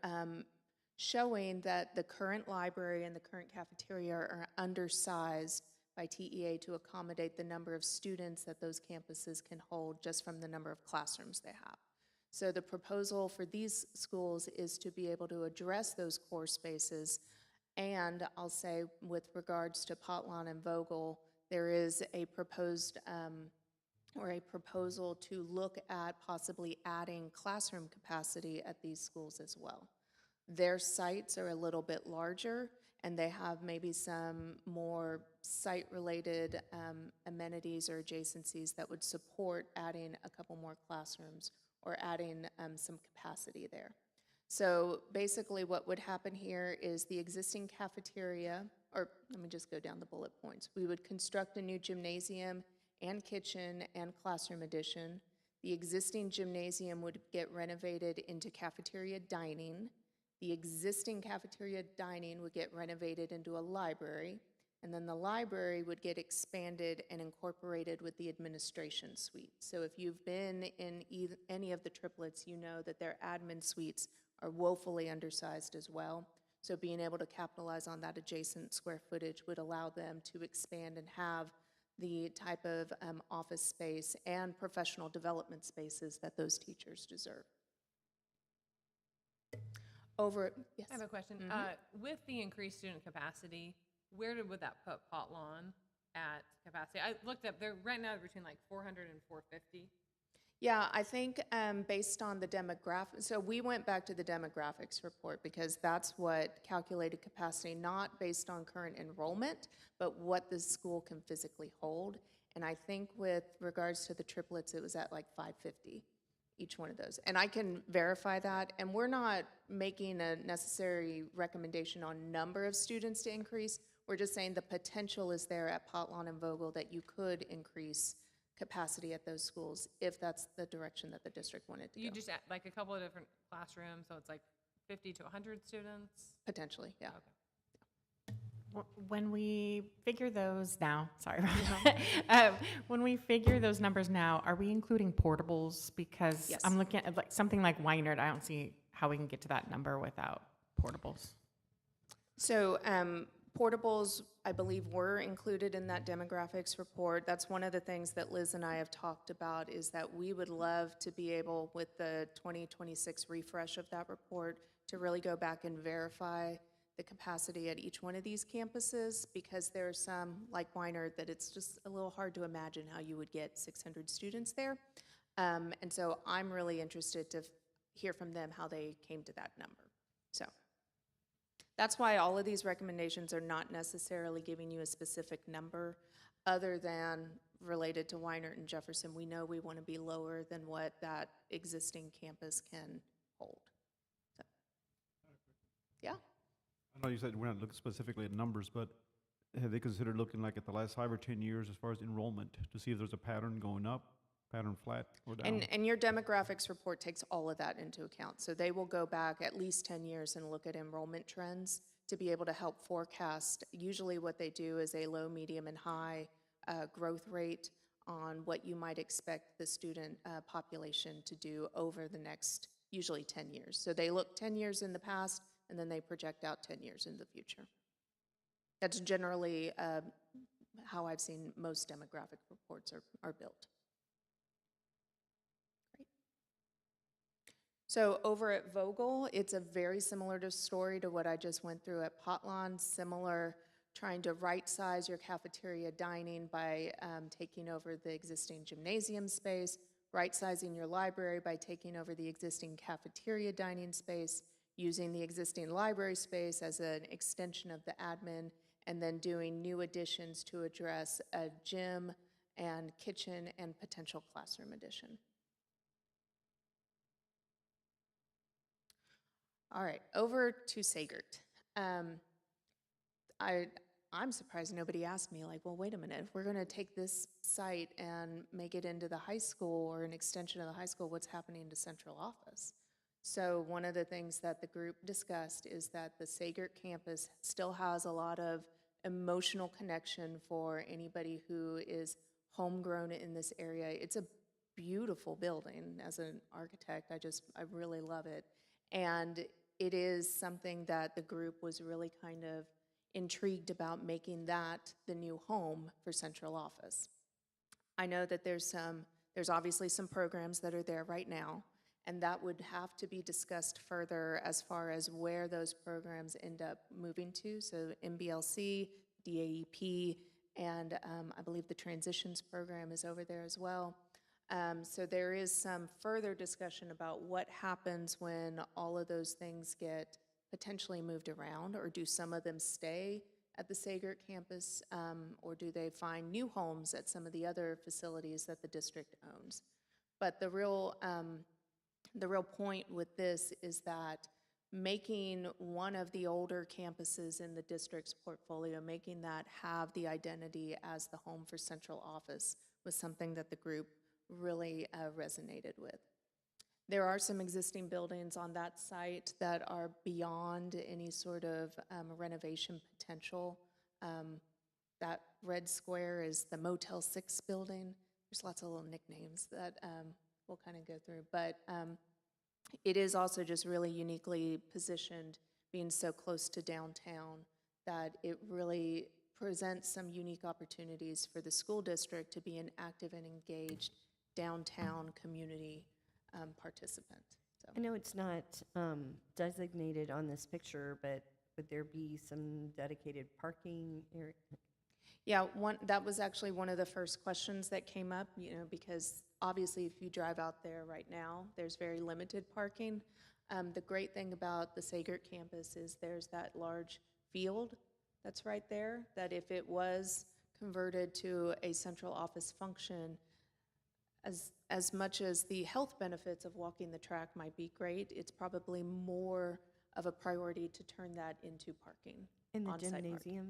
showing that the current library and the current cafeteria are undersized by TEA to accommodate the number of students that those campuses can hold just from the number of classrooms they have. So the proposal for these schools is to be able to address those core spaces. And I'll say with regards to Potlawn and Vogel, there is a proposed or a proposal to look at possibly adding classroom capacity at these schools as well. Their sites are a little bit larger, and they have maybe some more site-related amenities or adjacencies that would support adding a couple more classrooms or adding some capacity there. So basically what would happen here is the existing cafeteria, or let me just go down the bullet points. We would construct a new gymnasium and kitchen and classroom addition. The existing gymnasium would get renovated into cafeteria dining. The existing cafeteria dining would get renovated into a library, and then the library would get expanded and incorporated with the administration suite. So if you've been in any of the triplets, you know that their admin suites are woefully undersized as well. So being able to capitalize on that adjacent square footage would allow them to expand and have the type of office space and professional development spaces that those teachers deserve. Yes. I have a question. With the increased student capacity, where would that put Potlawn at capacity? I looked up, they're right now between like 400 and 450. Yeah, I think based on the demographics, so we went back to the demographics report because that's what calculated capacity, not based on current enrollment, but what the school can physically hold. And I think with regards to the triplets, it was at like 550, each one of those. And I can verify that, and we're not making a necessary recommendation on number of students to increase. We're just saying the potential is there at Potlawn and Vogel that you could increase capacity at those schools if that's the direction that the district wanted to go. You just add like a couple of different classrooms, so it's like 50 to 100 students? Potentially, yeah. Okay. When we figure those now, sorry, when we figure those numbers now, are we including portables? Because Yes. I'm looking at like something like Weinert, I don't see how we can get to that number without portables. So portables, I believe, were included in that demographics report. That's one of the things that Liz and I have talked about is that we would love to be able, with the 2026 refresh of that report, to really go back and verify the capacity at each one of these campuses, because there are some, like Weinert, that it's just a little hard to imagine how you would get 600 students there. And so I'm really interested to hear from them how they came to that number. So that's why all of these recommendations are not necessarily giving you a specific number other than related to Weinert and Jefferson, we know we want to be lower than what that existing campus can hold. So, yeah. I know you said we're not looking specifically at numbers, but have they considered looking like at the last 5 or 10 years as far as enrollment to see if there's a pattern going up, pattern flat or down? And your demographics report takes all of that into account. So they will go back at least 10 years and look at enrollment trends to be able to help forecast. Usually what they do is a low, medium, and high growth rate on what you might expect the student population to do over the next, usually 10 years. So they look 10 years in the past, and then they project out 10 years in the future. That's generally how I've seen most demographic reports are built. Great. So over at Vogel, it's a very similar story to what I just went through at Potlan, similar, trying to right-size your cafeteria dining by taking over the existing gymnasium space, right-sizing your library by taking over the existing cafeteria dining space, using the existing library space as an extension of the admin, and then doing new additions to address a gym and kitchen and potential classroom addition. All right, over to Sagert. I'm surprised nobody asked me, like, well, wait a minute, if we're going to take this site and make it into the high school or an extension of the high school, what's happening to central office? So one of the things that the group discussed is that the Sagert campus still has a lot of emotional connection for anybody who is homegrown in this area. It's a beautiful building. As an architect, I really love it. And it is something that the group was really kind of intrigued about, making that the new home for central office. I know that there's obviously some programs that are there right now, and that would have to be discussed further as far as where those programs end up moving to. So MBLC, DAEP, and I believe the transitions program is over there as well. So there is some further discussion about what happens when all of those things get potentially moved around, or do some of them stay at the Sagert campus, or do they find new homes at some of the other facilities that the district owns? But the real point with this is that making one of the older campuses in the district's portfolio, making that have the identity as the home for central office, was something that the group really resonated with. There are some existing buildings on that site that are beyond any sort of renovation potential. That red square is the Motel 6 building. There's lots of little nicknames that we'll kind of go through, but it is also just really uniquely positioned, being so close to downtown, that it really presents some unique opportunities for the school district to be an active and engaged downtown community participant. So. I know it's not designated on this picture, but would there be some dedicated parking area? Yeah, that was actually one of the first questions that came up, because obviously if you drive out there right now, there's very limited parking. The great thing about the Sagert campus is there's that large field that's right there, that if it was converted to a central office function, as much as the health benefits of walking the track might be great, it's probably more of a priority to turn that into parking. In the on-site parking. gymnasium?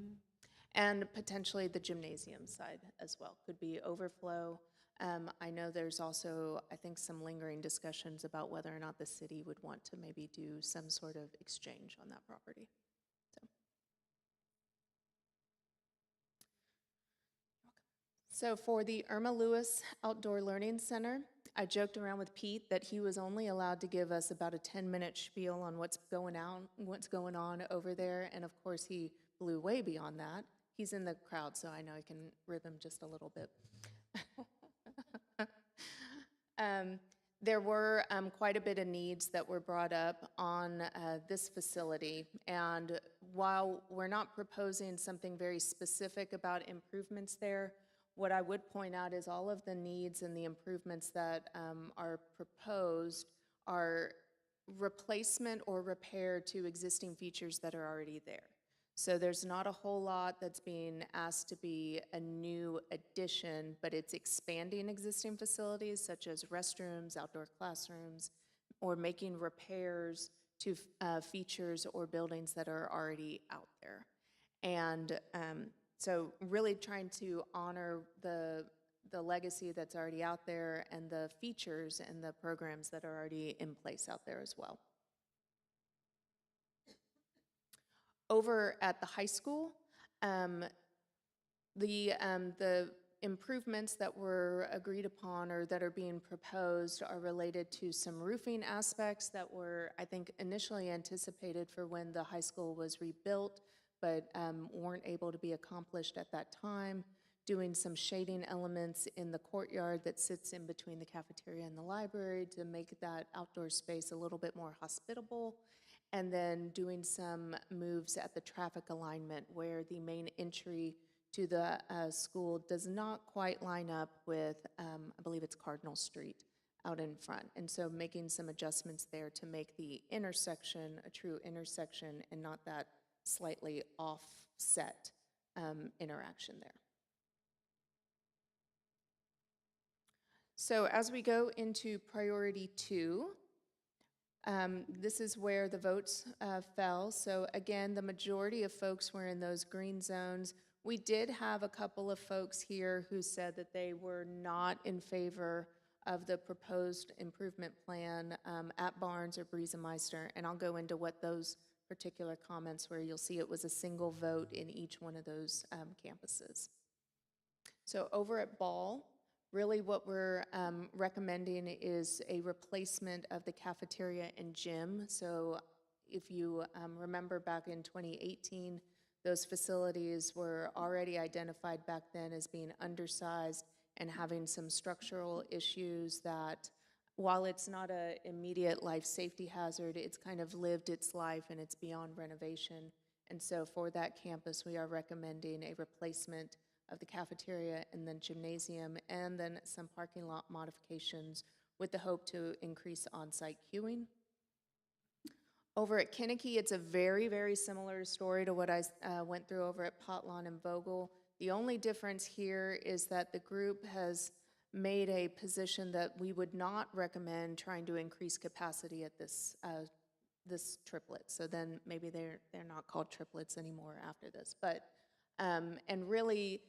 And potentially the gymnasium side as well. Could be overflow. I know there's also, I think, some lingering discussions about whether or not the city would want to maybe do some sort of exchange on that property. So for the Irma Lewis Outdoor Learning Center, I joked around with Pete that he was only allowed to give us about a 10-minute spiel on what's going on over there, and of course he blew way beyond that. He's in the crowd, so I know I can rib him just a little bit. There were quite a bit of needs that were brought up on this facility, and while we're not proposing something very specific about improvements there, what I would point out is all of the needs and the improvements that are proposed are replacement or repair to existing features that are already there. So there's not a whole lot that's being asked to be a new addition, but it's expanding existing facilities such as restrooms, outdoor classrooms, or making repairs to features or buildings that are already out there. And so really trying to honor the legacy that's already out there and the features and the programs that are already in place out there as well. Over at the high school, the improvements that were agreed upon or that are being proposed are related to some roofing aspects that were, I think, initially anticipated for when the high school was rebuilt, but weren't able to be accomplished at that time. Doing some shading elements in the courtyard that sits in between the cafeteria and the library to make that outdoor space a little bit more hospitable. And then doing some moves at the traffic alignment where the main entry to the school does not quite line up with, I believe it's Cardinal Street out in front. And so making some adjustments there to make the intersection a true intersection and not that slightly offset interaction there. So as we go into priority 2, this is where the votes fell. So again, the majority of folks were in those green zones. We did have a couple of folks here who said that they were not in favor of the proposed improvement plan at Barnes or Briesemeister, and I'll go into what those particular comments were. You'll see it was a single vote in each one of those campuses. So over at Ball, really what we're recommending is a replacement of the cafeteria and gym. So if you remember back in 2018, those facilities were already identified back then as being undersized and having some structural issues that, while it's not an immediate life safety hazard, it's kind of lived its life and it's beyond renovation. And so for that campus, we are recommending a replacement of the cafeteria and then gymnasium, and then some parking lot modifications with the hope to increase on-site queuing. Over at Kinnicky, it's a very, very similar story to what I went through over at Potlon and Vogel. The only difference here is that the group has made a position that we would not recommend trying to increase capacity at this triplet. So then maybe they're not called triplets anymore after this. But and really,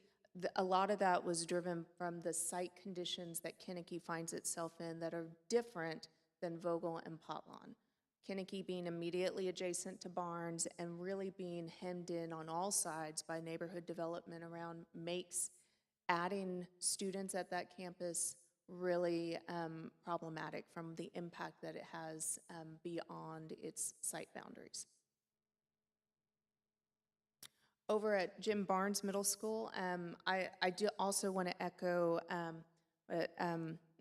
a lot of that was driven from the site conditions that Kinnicky finds itself in that are different than Vogel and Potlon. Kinnicky being immediately adjacent to Barnes and really being hemmed in on all sides by neighborhood development around makes adding students at that campus really problematic from the impact that it has beyond its site boundaries. Over at Jim Barnes Middle School, I do also want to echo what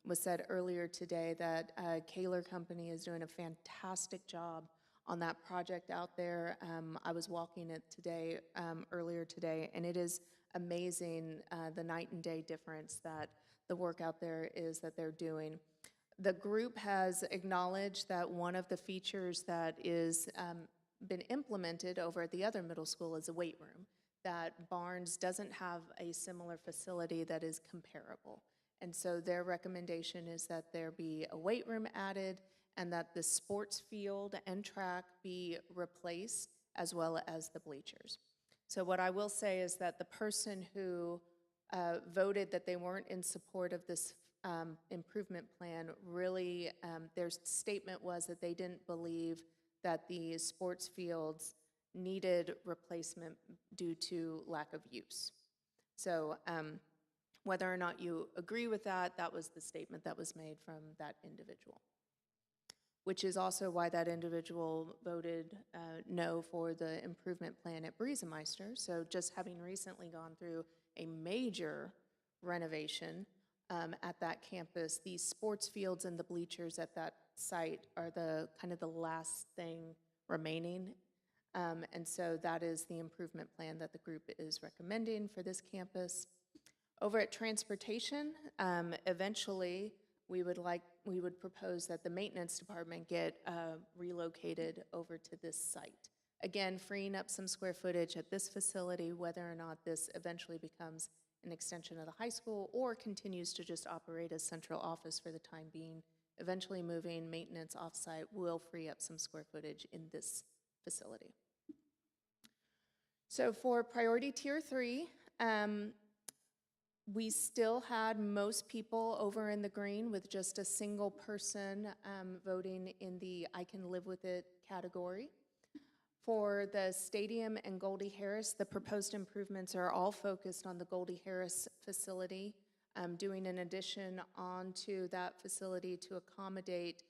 was said earlier today that Kaler Company is doing a fantastic job on that project out there. I was walking it today, earlier today, and it is amazing the night and day difference that the work out there is that they're doing. The group has acknowledged that one of the features that is been implemented over at the other middle school is a weight room, that Barnes doesn't have a similar facility that is comparable. And so their recommendation is that there be a weight room added and that the sports field and track be replaced as well as the bleachers. So what I will say is that the person who voted that they weren't in support of this improvement plan really, their statement was that they didn't believe that the sports fields needed replacement due to lack of use. So whether or not you agree with that, that was the statement that was made from that individual, which is also why that individual voted no for the improvement plan at Briesemeister. So just having recently gone through a major renovation at that campus, the sports fields and the bleachers at that site are the kind of the last thing remaining. And so that is the improvement plan that the group is recommending for this campus. Over at transportation, eventually we would propose that the maintenance department get relocated over to this site. Again, freeing up some square footage at this facility, whether or not this eventually becomes an extension of the high school or continues to just operate as central office for the time being. Eventually moving maintenance offsite will free up some square footage in this facility. So for priority tier 3, we still had most people over in the green with just a single person voting in the I can live with it category. For the stadium and Goldie Harris, the proposed improvements are all focused on the Goldie Harris facility, doing an addition onto that facility to accommodate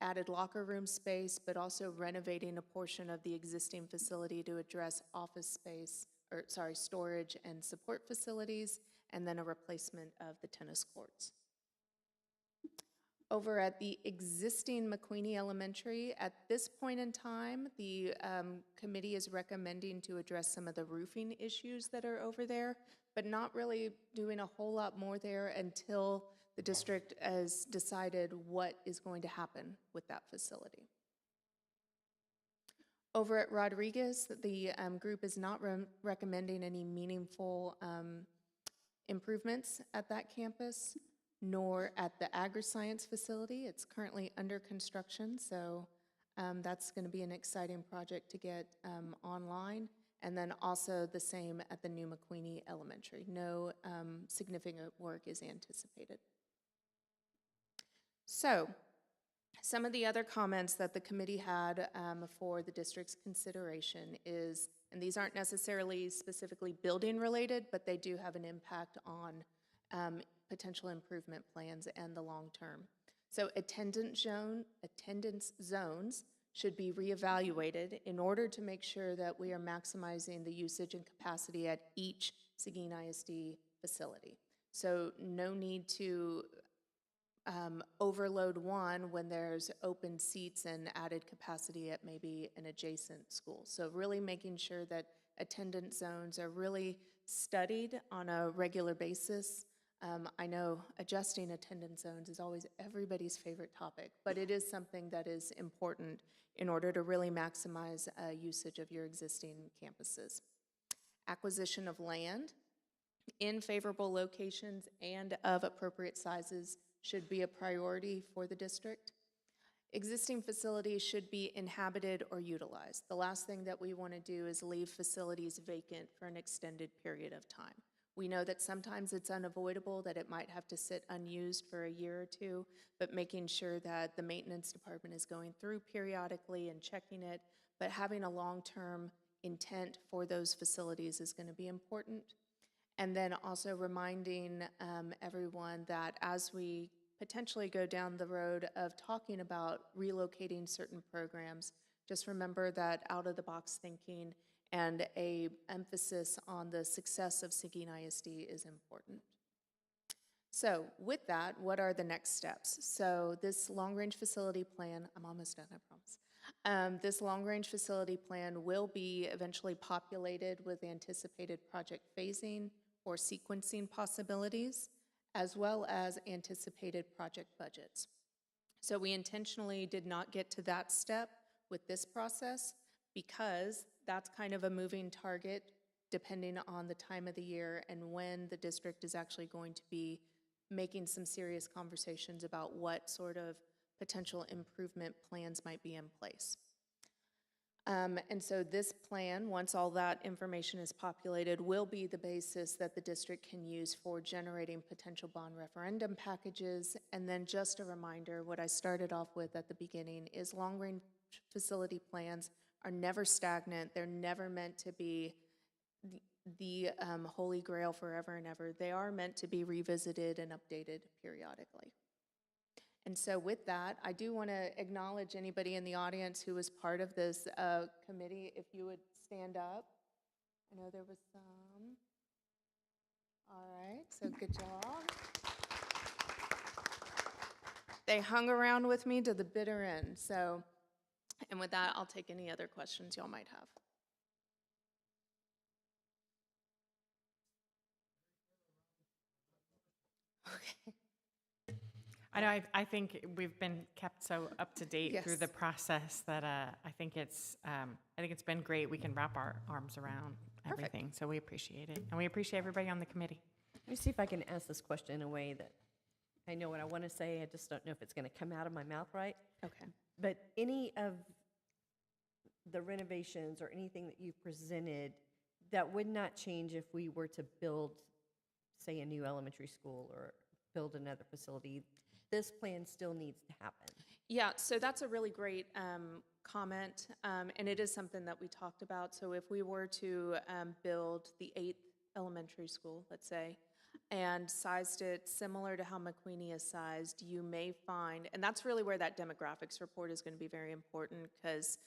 added locker room space, but also renovating a portion of the existing facility to address office space, storage and support facilities, and then a replacement of the tennis courts. Over at the existing McQueenie Elementary, at this point in time, the committee is recommending to address some of the roofing issues that are over there, but not really doing a whole lot more there until the district has decided what is going to happen with that facility. Over at Rodriguez, the group is not recommending any meaningful improvements at that campus, nor at the agri-science facility. It's currently under construction, so that's going to be an exciting project to get online. And then also the same at the new McQueenie Elementary. No significant work is anticipated. So, some of the other comments that the committee had for the district's consideration is, and these aren't necessarily specifically building related, but they do have an impact on potential improvement plans and the long term. So attendance zones should be reevaluated in order to make sure that we are maximizing the usage and capacity at each Seguin ISD facility. So no need to overload one when there's open seats and added capacity at maybe an adjacent school. So really making sure that attendance zones are really studied on a regular basis. I know adjusting attendance zones is always everybody's favorite topic, but it is something that is important in order to really maximize usage of your existing campuses. Acquisition of land in favorable locations and of appropriate sizes should be a priority for the district. Existing facilities should be inhabited or utilized. The last thing that we want to do is leave facilities vacant for an extended period of time. We know that sometimes it's unavoidable that it might have to sit unused for a year or two, but making sure that the maintenance department is going through periodically and checking it, but having a long-term intent for those facilities is going to be important. And then also reminding everyone that as we potentially go down the road of talking about relocating certain programs, just remember that out-of-the-box thinking and an emphasis on the success of Seguin ISD is important. So with that, what are the next steps? So this long-range facility plan, I'm almost done, I promise. This long-range facility plan will be eventually populated with anticipated project phasing or sequencing possibilities, as well as anticipated project budgets. So we intentionally did not get to that step with this process because that's kind of a moving target depending on the time of the year and when the district is actually going to be making some serious conversations about what sort of potential improvement plans might be in place. And so this plan, once all that information is populated, will be the basis that the district can use for generating potential bond referendum packages. And then just a reminder, what I started off with at the beginning is long-range facility plans are never stagnant. They're never meant to be the holy grail forever and ever. They are meant to be revisited and updated periodically. And so with that, I do want to acknowledge anybody in the audience who was part of this committee. If you would stand up. I know there was some. All right, so good job. They hung around with me to the bitter end. So, and with that, I'll take any other questions y'all might have. Okay. I know, I think we've been kept so up to date through the Yes. process that I think it's been great. We can wrap our arms around Perfect. everything, so we appreciate it. And we appreciate everybody on the committee. Let me see if I can ask this question in a way that I know what I want to say. I just don't know if it's going to come out of my mouth right. Okay. But any of the renovations or anything that you've presented, that would not change if we were to build, say, a new elementary school or build another facility. This plan still needs to happen. Yeah, so that's a really great comment, and it is something that we talked about. So if we were to build the 8th elementary school, let's say, and sized it similar to how McQueenie is sized, you may find, and that's really where that demographics report is going to be very important, because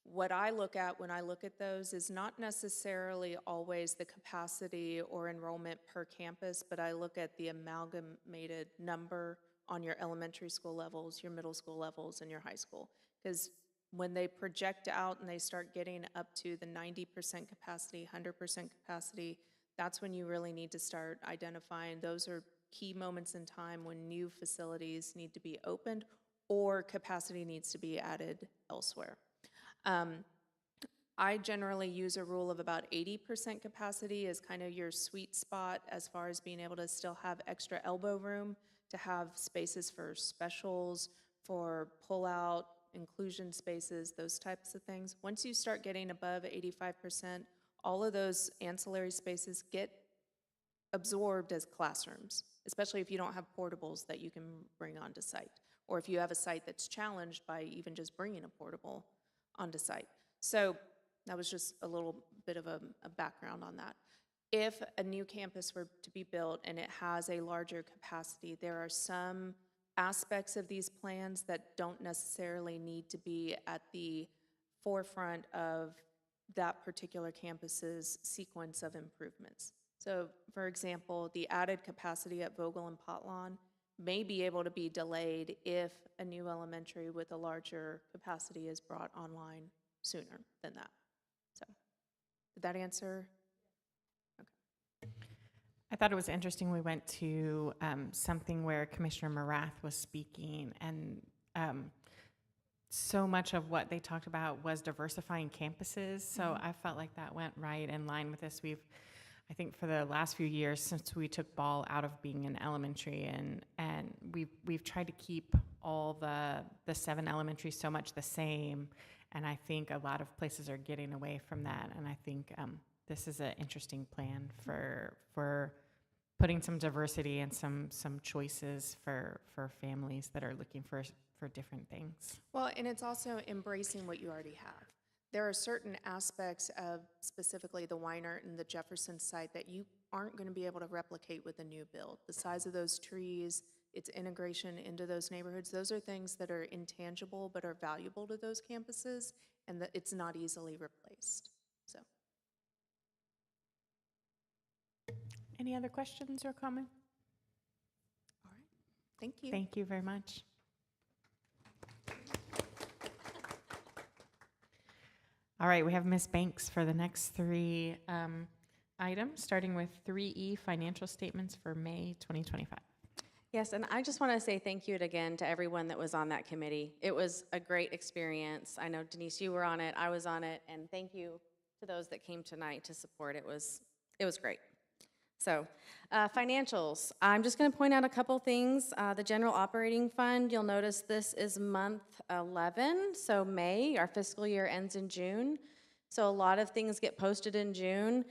what I look at when I look at those is not necessarily always the capacity or enrollment per campus, but I look at the amalgamated number on your elementary school levels, your middle school levels, and your high school. Because when they project out and they start getting up to the 90% capacity, 100% capacity, that's when you really need to start identifying those are key moments in time when new facilities need to be opened or capacity needs to be added elsewhere. I generally use a rule of about 80% capacity as kind of your sweet spot as far as being able to still have extra elbow room, to have spaces for specials, for pull-out, inclusion spaces, those types of things. Once you start getting above 85%, all of those ancillary spaces get absorbed as classrooms, especially if you don't have portables that you can bring onto site, or if you have a site that's challenged by even just bringing a portable onto site. So that was just a little bit of a background on that. If a new campus were to be built and it has a larger capacity, there are some aspects of these plans that don't necessarily need to be at the forefront of that particular campus's sequence of improvements. So, for example, the added capacity at Vogel and Potlon may be able to be delayed if a new elementary with a larger capacity is brought online sooner than that. So, did that answer? I thought it was interesting. We went to something where Commissioner Morath was speaking, and so much of what they talked about was diversifying campuses. So I felt like that went right in line with this. I think for the last few years since we took Ball out of being an elementary, and we've tried to keep all the 7 elementaries so much the same, and I think a lot of places are getting away from that, and I think this is an interesting plan for putting some diversity and some choices for families that are looking for different things. Well, and it's also embracing what you already have. There are certain aspects of specifically the Weinert and the Jefferson site that you aren't going to be able to replicate with a new build. The size of those trees, its integration into those neighborhoods, those are things that are intangible but are valuable to those campuses, and that it's not easily replaced. So, any other questions or comments? all right, thank you. Thank you very much. All right, we have Ms. Banks for the next 3 items, starting with 3E, financial statements for May 2025. Yes, and I just want to say thank you again to everyone that was on that committee. It was a great experience. I know, Denise, you were on it, I was on it, and thank you to those that came tonight to support. It was great. So, financials. I'm just going to point out a couple things. The general operating fund, you'll notice this is month 11, so May, our fiscal year ends in June. So a lot of things get posted in June.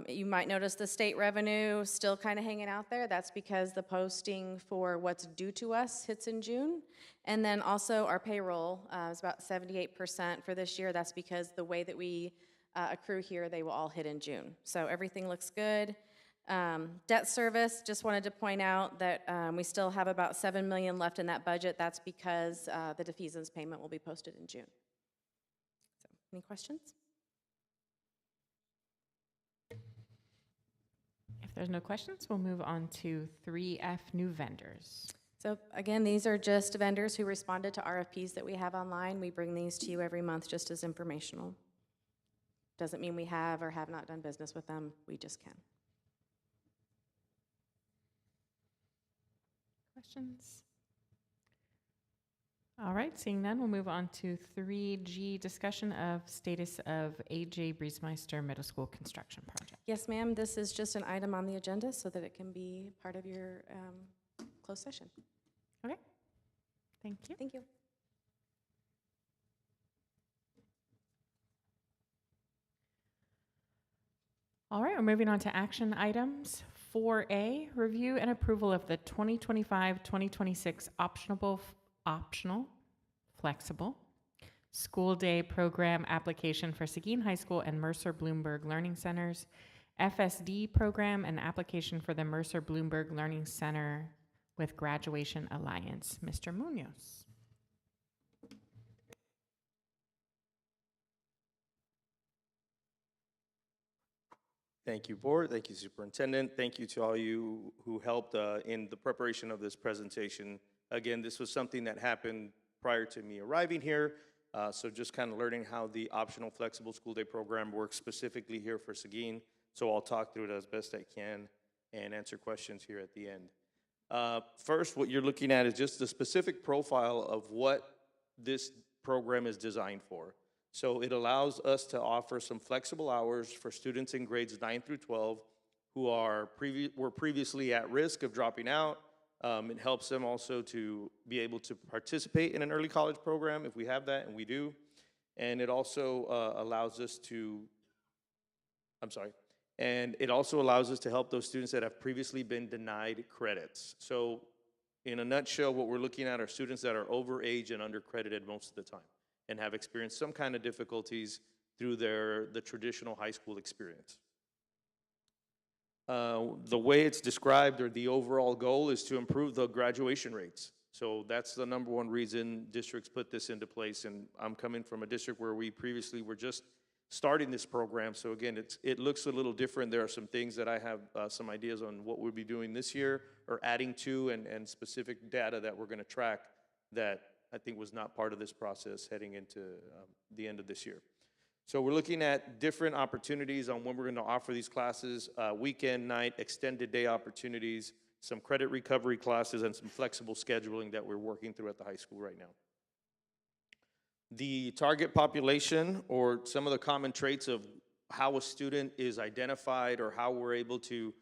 You might notice the state revenue still kind of hanging out there. That's because the posting for what's due to us hits in June. And then also our payroll is about 78% for this year. That's because the way that we accrue here, they will all hit in June. So everything looks good. Debt service, just wanted to point out that we still have about $7 million left in that budget. That's because the defeasance payment will be posted in June. So, any questions? If there's no questions, we'll move on to 3F, new vendors. So again, these are just vendors who responded to RFPs that we have online. We bring these to you every month just as informational. Doesn't mean we have or have not done business with them. We just can. Questions? All right, seeing none, we'll move on to 3G, discussion of status of AJ Briesmeister Middle School construction project. Yes, ma'am, this is just an item on the agenda so that it can be part of your closed session. Okay, thank you. Thank you. All right, we're moving on to action items. 4A, review and approval of the 2025-2026 optional, flexible school day program application for Seguin High School and Mercer Bloomberg Learning Centers, FSD program and application for the Mercer Bloomberg Learning Center with Graduation Alliance. Mr. Munoz. Thank you, Board. Thank you, Superintendent. Thank you to all you who helped in the preparation of this presentation. Again, this was something that happened prior to me arriving here, so just kind of learning how the optional flexible school day program works specifically here for Seguin. So I'll talk through it as best I can and answer questions here at the end. First, what you're looking at is just the specific profile of what this program is designed for. So it allows us to offer some flexible hours for students in grades 9 through 12 who were previously at risk of dropping out. It helps them also to be able to participate in an early college program if we have that, and we do. And it also allows us to, and it also allows us to help those students that have previously been denied credits. So in a nutshell, what we're looking at are students that are over age and undercredited most of the time, and have experienced some kind of difficulties through the traditional high school experience. The way it's described, or the overall goal, is to improve the graduation rates. So that's the number one reason districts put this into place, and I'm coming from a district where we previously were just starting this program, so again, it looks a little different. There are some things that I have some ideas on what we'll be doing this year, or adding to, and specific data that we're gonna track that I think was not part of this process heading into the end of this year. So we're looking at different opportunities on when we're going to offer these classes, weekend, night, extended day opportunities, some credit recovery classes, and some flexible scheduling that we're working through at the high school right now. The target population, or some of the common traits of how a student is identified, or how we're able to,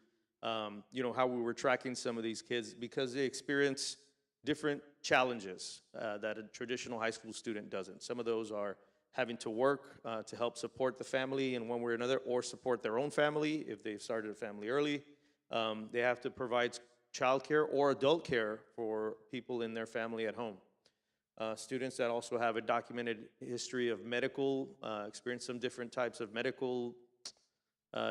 how we were tracking some of these kids, because they experience different challenges that a traditional high school student doesn't. Some of those are having to work to help support the family in one way or another, or support their own family if they've started a family early. They have to provide childcare or adult care for people in their family at home. Students that also have a documented history of medical, experience some different types of medical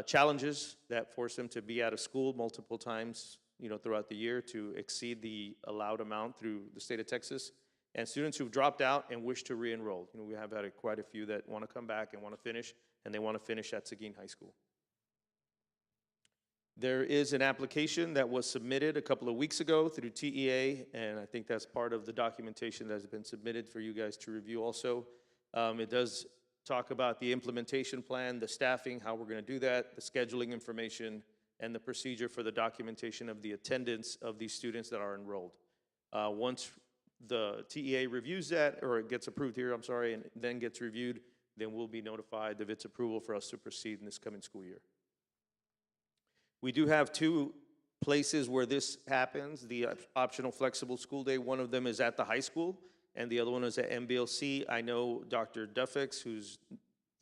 challenges that force them to be out of school multiple times throughout the year to exceed the allowed amount through the state of Texas. And students who've dropped out and wish to re-enroll. We have had quite a few that want to come back and want to finish, and they want to finish at Seguin High School. There is an application that was submitted a couple of weeks ago through TEA, and I think that's part of the documentation that has been submitted for you guys to review also. It does talk about the implementation plan, the staffing, how we're going to do that, the scheduling information, and the procedure for the documentation of the attendance of these students that are enrolled. Once the TEA reviews that, or it gets approved here, and then gets reviewed, then we'll be notified of its approval for us to proceed in this coming school year. We do have two places where this happens, the optional flexible school day. One of them is at the high school, and the other one is at MBLC. I know Dr. Duffix, who's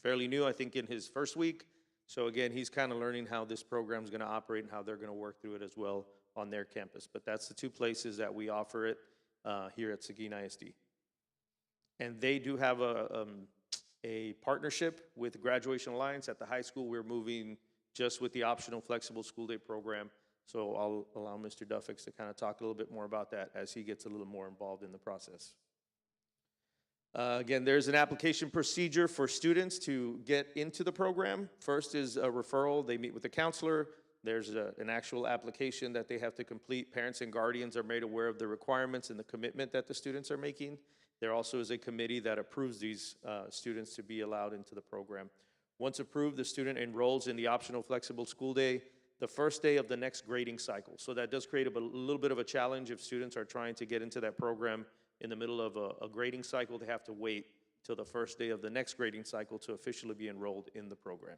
fairly new, I think in his first week. So again, he's kind of learning how this program is going to operate and how they're going to work through it as well on their campus. But that's the two places that we offer it here at Seguin ISD. And they do have a partnership with the Graduation Alliance. At the high school, we're moving just with the optional flexible school day program. So I'll allow Mr. Duffix to kind of talk a little bit more about that as he gets a little more involved in the process. Again, there's an application procedure for students to get into the program. First is a referral. They meet with the counselor. There's an actual application that they have to complete. Parents and guardians are made aware of the requirements and the commitment that the students are making. There also is a committee that approves these students to be allowed into the program. Once approved, the student enrolls in the optional flexible school day. the first day of the next grading cycle. So that does create a little bit of a challenge if students are trying to get into that program in the middle of a grading cycle. They have to wait till the first day of the next grading cycle to officially be enrolled in the program.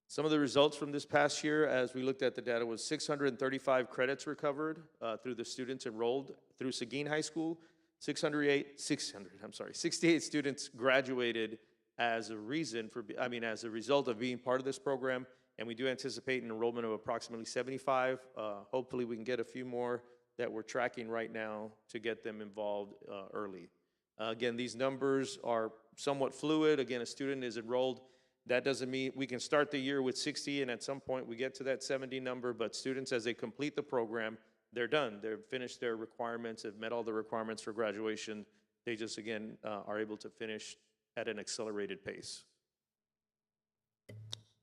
Some of the results from this past year, as we looked at the data, was 635 credits recovered through the students enrolled through Seguin High School. 68 students graduated as a result of being part of this program, and we do anticipate an enrollment of approximately 75. Hopefully we can get a few more that we're tracking right now to get them involved early. Again, these numbers are somewhat fluid. Again, a student is enrolled. That doesn't mean we can start the year with 60 and at some point we get to that 70 number, but students, as they complete the program, they're done. They've finished their requirements, have met all the requirements for graduation. They just, again, are able to finish at an accelerated pace.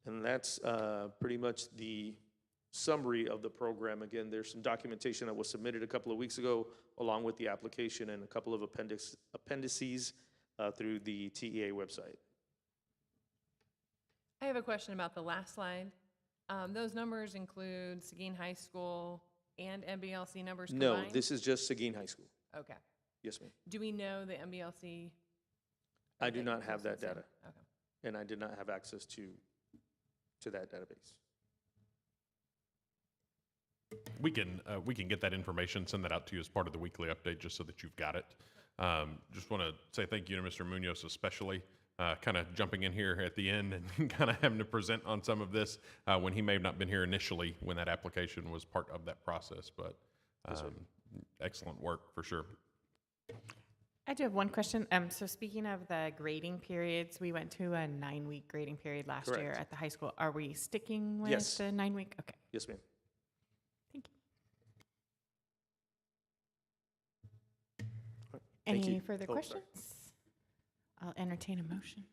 And that's pretty much the summary of the program. Again, there's some documentation that was submitted a couple of weeks ago along with the application and a couple of appendices through the TEA website. I have a question about the last slide. Those numbers include Seguin High School and MBLC numbers combined? No, this is just Seguin High School. Okay. Yes, ma'am. Do we know the MBLC? I do not have that data. Okay. And I did not have access to that database. We can get that information, send that out to you as part of the weekly update, just so that you've got it. Just want to say thank you to Mr. Munoz especially, kind of jumping in here at the end and kind of having to present on some of this when he may have not been here initially when that application was part of that process. But excellent work for sure. I do have one question. So speaking of the grading periods, we went to a 9-week grading period last year Correct. at the high school. Are we sticking with Yes. the 9-week? Okay. Yes, ma'am. Thank you. Thank Any you. further Oh, sorry. questions? I'll entertain a motion.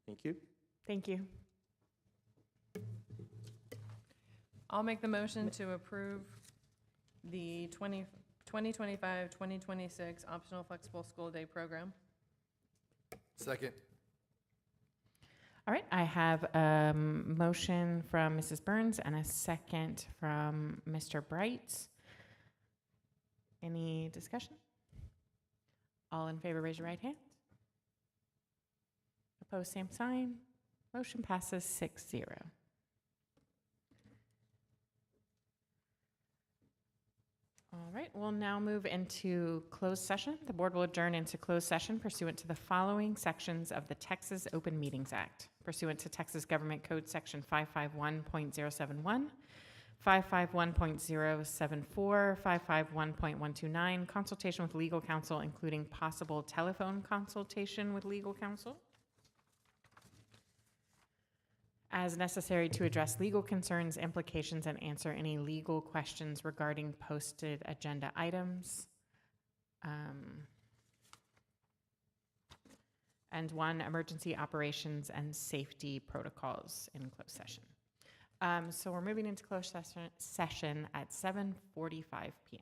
Thank you. Thank you. I'll make the motion to approve the 2025-2026 optional flexible school day program. Second. All right, I have a motion from Mrs. Burns and a second from Mr. Bright. Any discussion? All in favor, raise your right hand. Opposed, same sign. Motion passes 6-0. All right, we'll now move into closed session. The board will adjourn into closed session pursuant to the following sections of the Texas Open Meetings Act. Pursuant to Texas Government Code Section 551.071, 551.074, 551.129, consultation with legal counsel, including possible telephone consultation with legal counsel, as necessary to address legal concerns, implications, and answer any legal questions regarding posted agenda items. And 1, emergency operations and safety protocols in closed session. So we're moving into closed session at 7:45 p.m.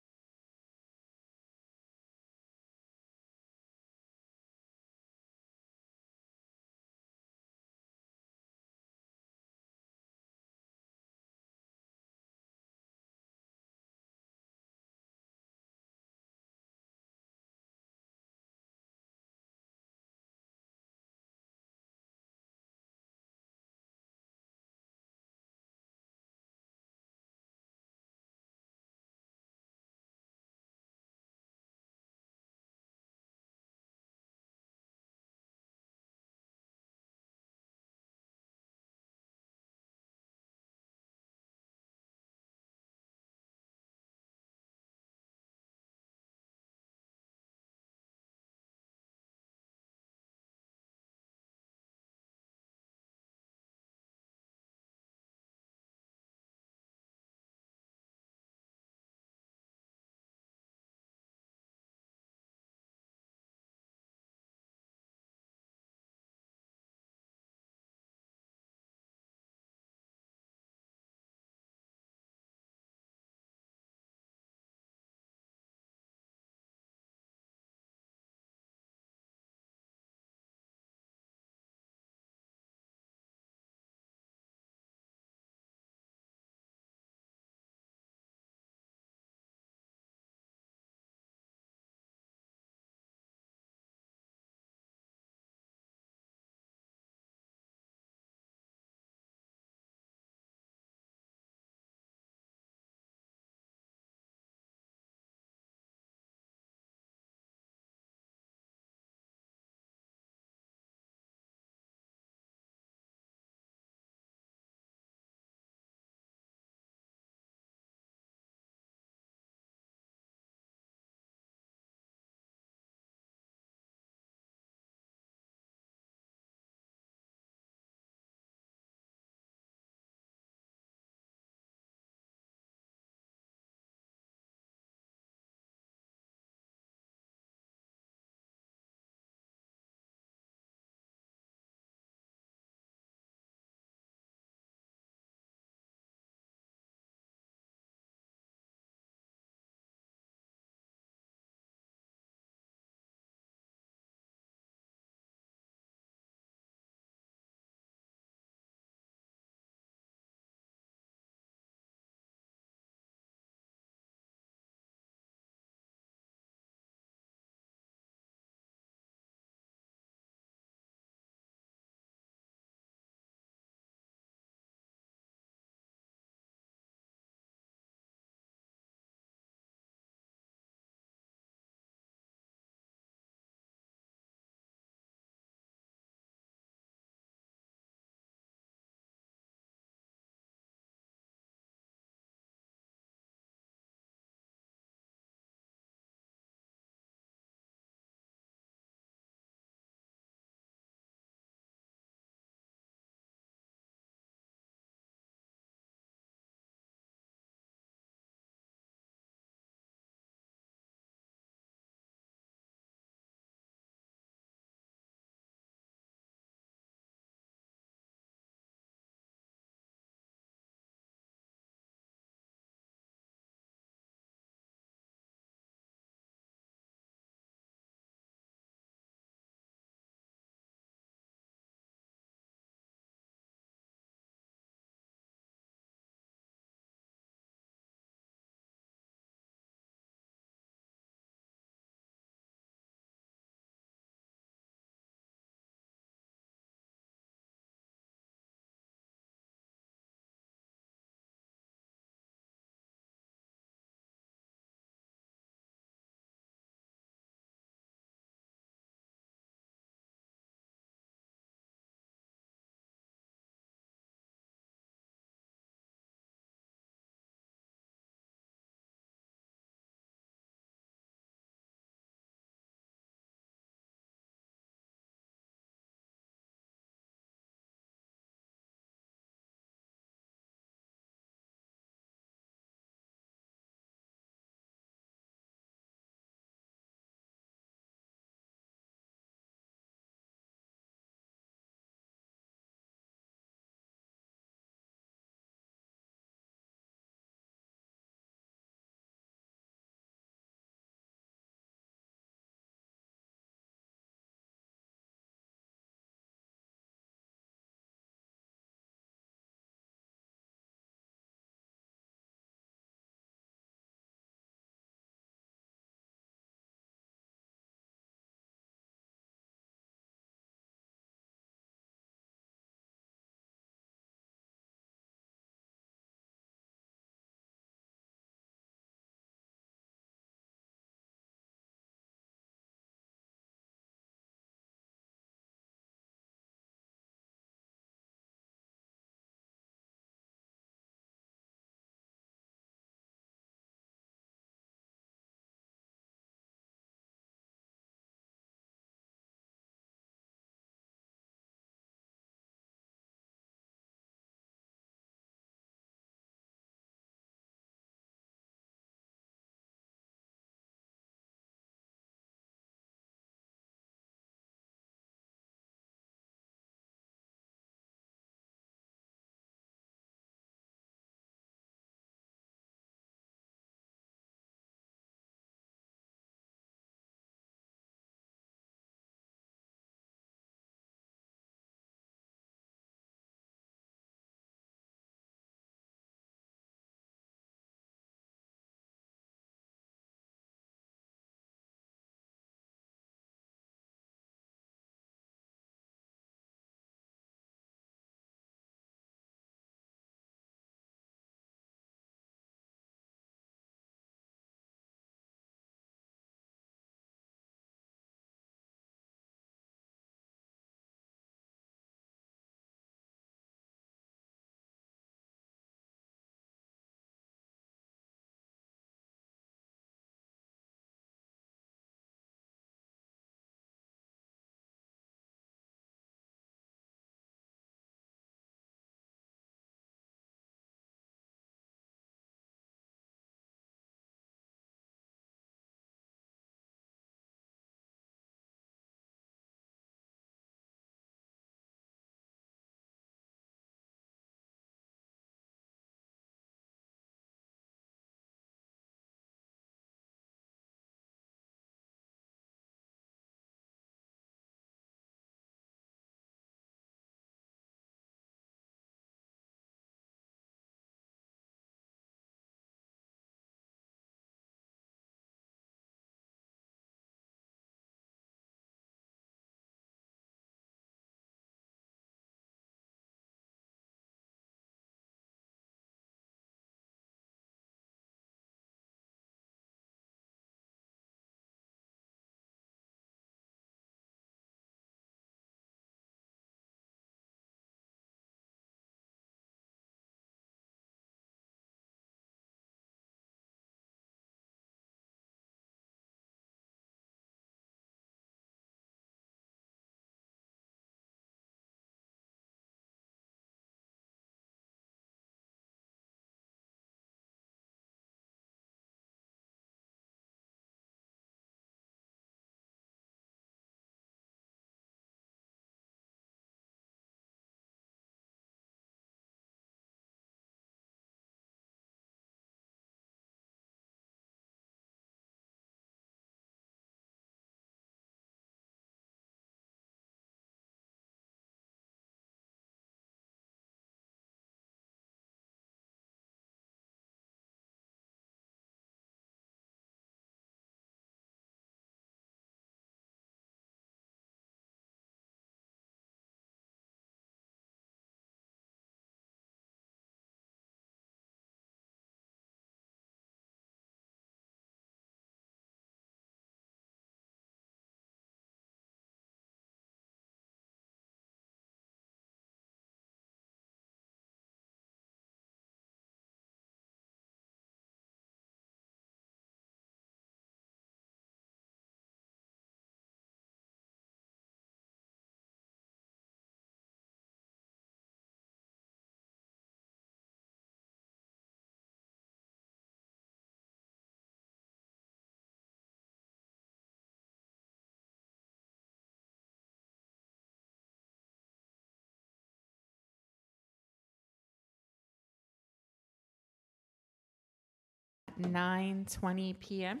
9:20 p.m.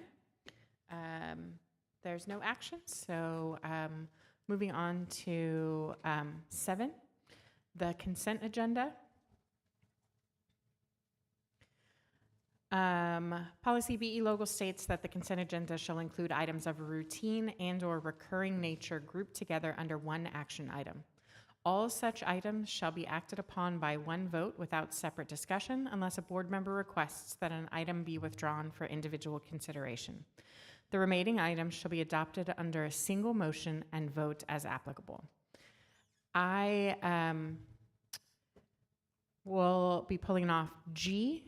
There's no action, so moving on to 7, the consent agenda. Policy BE logo states that the consent agenda shall include items of routine and/or recurring nature grouped together under one action item. All such items shall be acted upon by one vote without separate discussion unless a board member requests that an item be withdrawn for individual consideration. The remaining items shall be adopted under a single motion and vote as applicable. I will be pulling off G,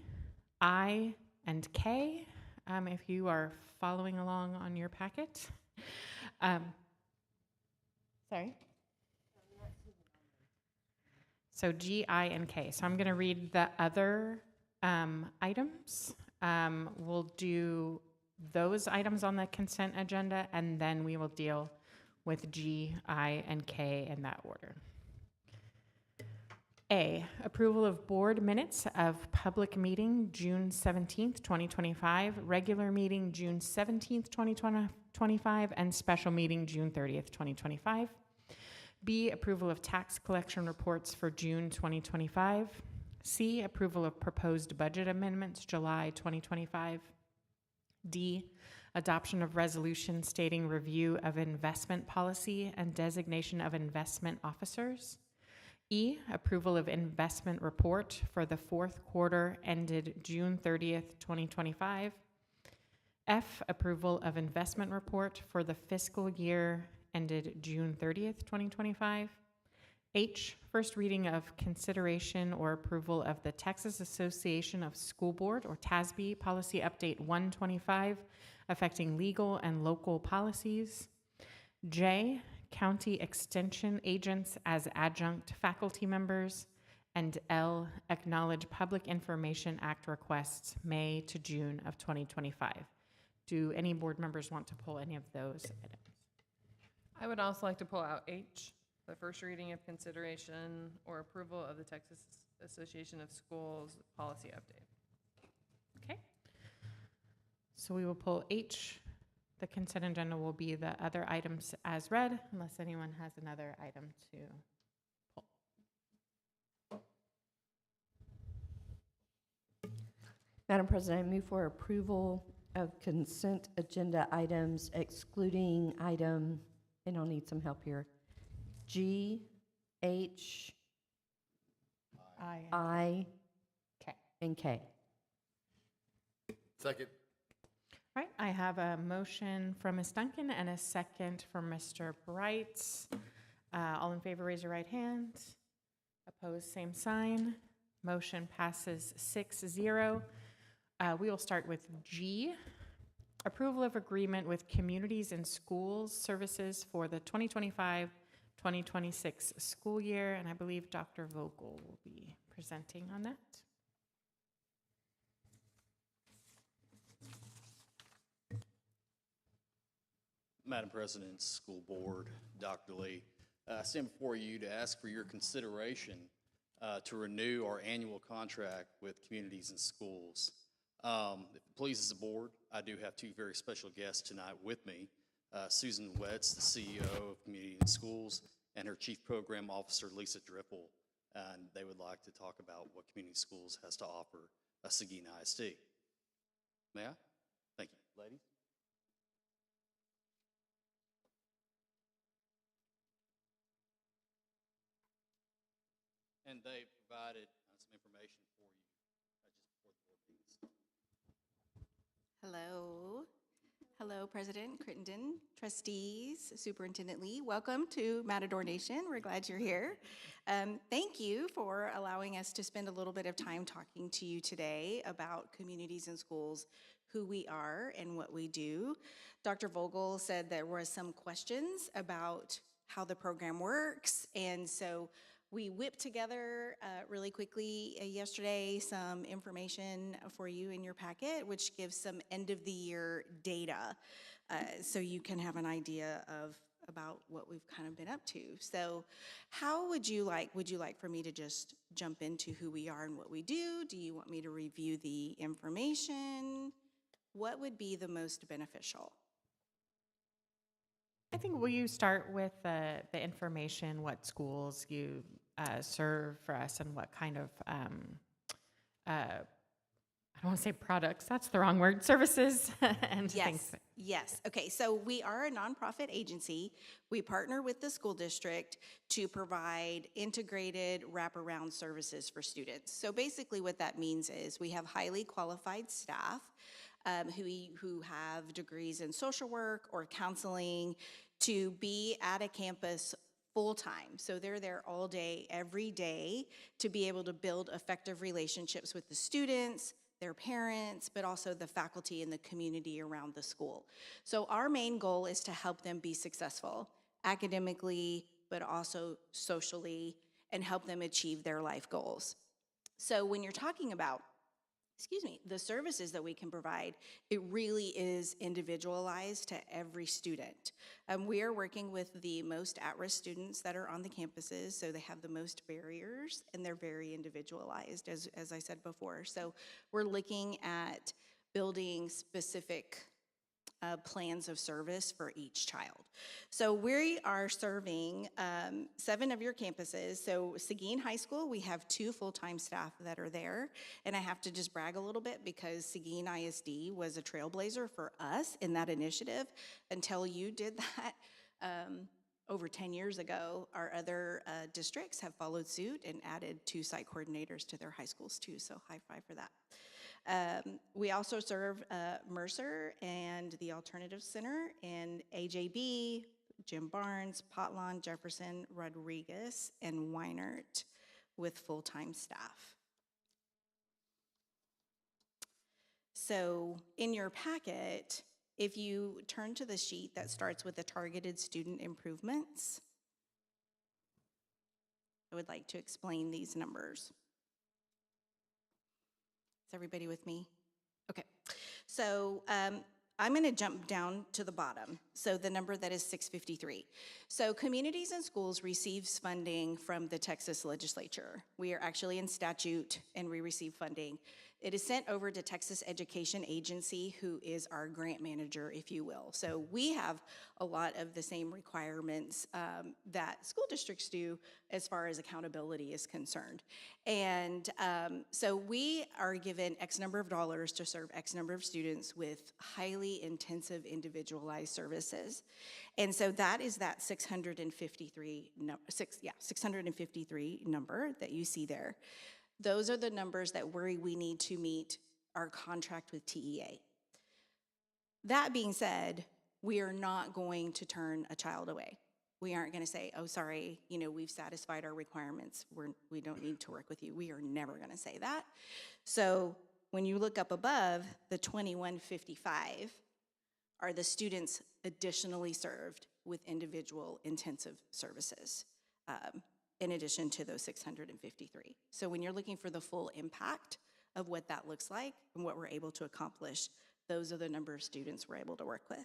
I, and K, if you are following along on your packet. Sorry? So G, I, and K. So I'm going to read the other items. We'll do those items on the consent agenda, and then we will deal with G, I, and K in that order. A, approval of board minutes of public meeting June 17th, 2025, regular meeting June 17th, 2025, and special meeting June 30th, 2025. B, approval of tax collection reports for June 2025. C, approval of proposed budget amendments July 2025. D, adoption of resolution stating review of investment policy and designation of investment officers. E, approval of investment report for the fourth quarter ended June 30th, 2025. F, approval of investment report for the fiscal year ended June 30th, 2025. H, first reading of consideration or approval of the Texas Association of School Board, or TASB, Policy Update 125, affecting legal and local policies. J, county extension agents as adjunct faculty members. And L, acknowledge Public Information Act requests May to June of 2025. Do any board members want to pull any of those items? I would also like to pull out H, the first reading of consideration or approval of the Texas Association of Schools policy update. Okay. So we will pull H. The consent agenda will be the other items as read, unless anyone has another item to pull. Madam President, I move for approval of consent agenda items excluding item, and I'll need some help here, G, H, I, K. and K. Second. All right, I have a motion from Ms. Duncan and a second from Mr. Bright. All in favor, raise your right hand. Opposed, same sign. Motion passes 6-0. We will start with G. Approval of agreement with Communities and Schools Services for the 2025-2026 school year, and I believe Dr. Vogel will be presenting on that. Madam President, School Board, Dr. Lee, I stand before you to ask for your consideration to renew our annual contract with Communities and Schools. If it pleases the board, I do have two very special guests tonight with me. Susan Wetz, the CEO of Community and Schools, and her Chief Program Officer, Lisa Dripple, and they would like to talk about what Community Schools has to offer Seguin ISD. May I? Thank you. Ladies? And they provided some information for you just before the board meetings. Hello. Hello, President Crittenden, trustees, Superintendent Lee. Welcome to Matador Nation. We're glad you're here. Thank you for allowing us to spend a little bit of time talking to you today about Communities and Schools, who we are and what we do. Dr. Vogel said there were some questions about how the program works, and so we whipped together really quickly yesterday some information for you in your packet, which gives some end-of-the-year data, so you can have an idea of about what we've kind of been up to. So how would you like for me to just jump into who we are and what we do? Do you want me to review the information? what would be the most beneficial? I think will you start with the information, what schools you serve for us, and what kind of I don't want to say products, that's the wrong word, services and things. Yes. Okay, so we are a nonprofit agency. We partner with the school district to provide integrated wraparound services for students. So basically what that means is we have highly qualified staff who have degrees in social work or counseling to be at a campus full-time. So they're there all day, every day, to be able to build effective relationships with the students, their parents, but also the faculty and the community around the school. So our main goal is to help them be successful academically, but also socially, and help them achieve their life goals. So when you're talking about the services that we can provide, it really is individualized to every student. We are working with the most at-risk students that are on the campuses, so they have the most barriers, and they're very individualized, as I said before. So we're looking at building specific plans of service for each child. So we are serving 7 of your campuses. So Seguin High School, we have 2 full-time staff that are there. And I have to just brag a little bit because Seguin ISD was a trailblazer for us in that initiative. Until you did that over 10 years ago, our other districts have followed suit and added 2 site coordinators to their high schools too. So high five for that. We also serve Mercer and the Alternative Center in AJB, Jim Barnes, Potlawn, Jefferson, Rodriguez, and Weinert with full-time staff. So in your packet, if you turn to the sheet that starts with the targeted student improvements, I would like to explain these numbers. Is everybody with me? Okay. So I'm going to jump down to the bottom. So the number that is 653. So communities and schools receives funding from the Texas legislature. We are actually in statute and we receive funding. It is sent over to Texas Education Agency, who is our grant manager, if you will. So we have a lot of the same requirements that school districts do as far as accountability is concerned. And so we are given X number of dollars to serve X number of students with highly intensive individualized services. And so that is that 653 number that you see there. Those are the numbers that we need to meet our contract with TEA. That being said, we are not going to turn a child away. We aren't going to say, oh, sorry, we've satisfied our requirements. We don't need to work with you. We are never going to say that. So when you look up above, the 2155 are the students additionally served with individual intensive services. In addition to those 653. So when you're looking for the full impact of what that looks like and what we're able to accomplish, those are the number of students we're able to work with.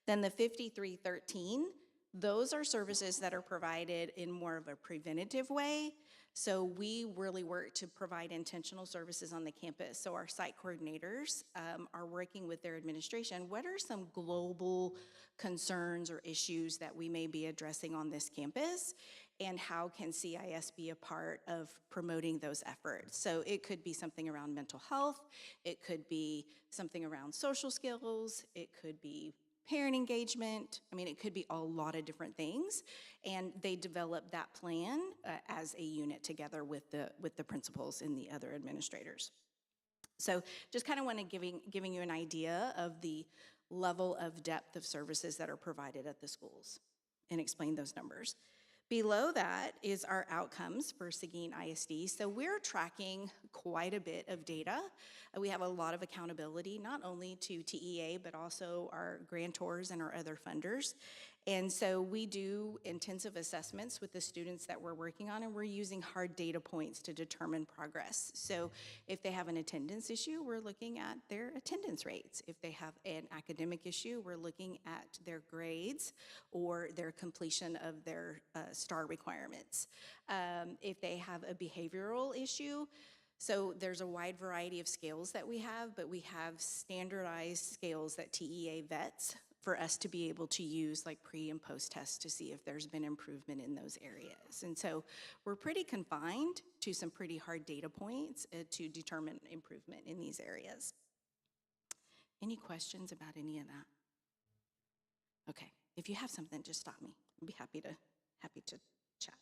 Then the 5313, those are services that are provided in more of a preventative way. So we really work to provide intentional services on the campus. So our site coordinators are working with their administration. What are some global concerns or issues that we may be addressing on this campus? And how can CIS be a part of promoting those efforts? So it could be something around mental health, it could be something around social skills, it could be parent engagement. I mean, it could be a lot of different things. And they develop that plan as a unit together with the principals and the other administrators. So just kind of want to giving you an idea of the level of depth of services that are provided at the schools and explain those numbers. Below that is our outcomes for Seguin ISD. So we're tracking quite a bit of data. We have a lot of accountability, not only to TEA, but also our grantors and our other funders. And so we do intensive assessments with the students that we're working on, and we're using hard data points to determine progress. So if they have an attendance issue, we're looking at their attendance rates. If they have an academic issue, we're looking at their grades or their completion of their STAR requirements. If they have a behavioral issue, So there's a wide variety of scales that we have, but we have standardized scales that TEA vets for us to be able to use like pre and post tests to see if there's been improvement in those areas. And so we're pretty confined to some pretty hard data points to determine improvement in these areas. Any questions about any of that? Okay, if you have something, just stop me. I'd be happy to chat.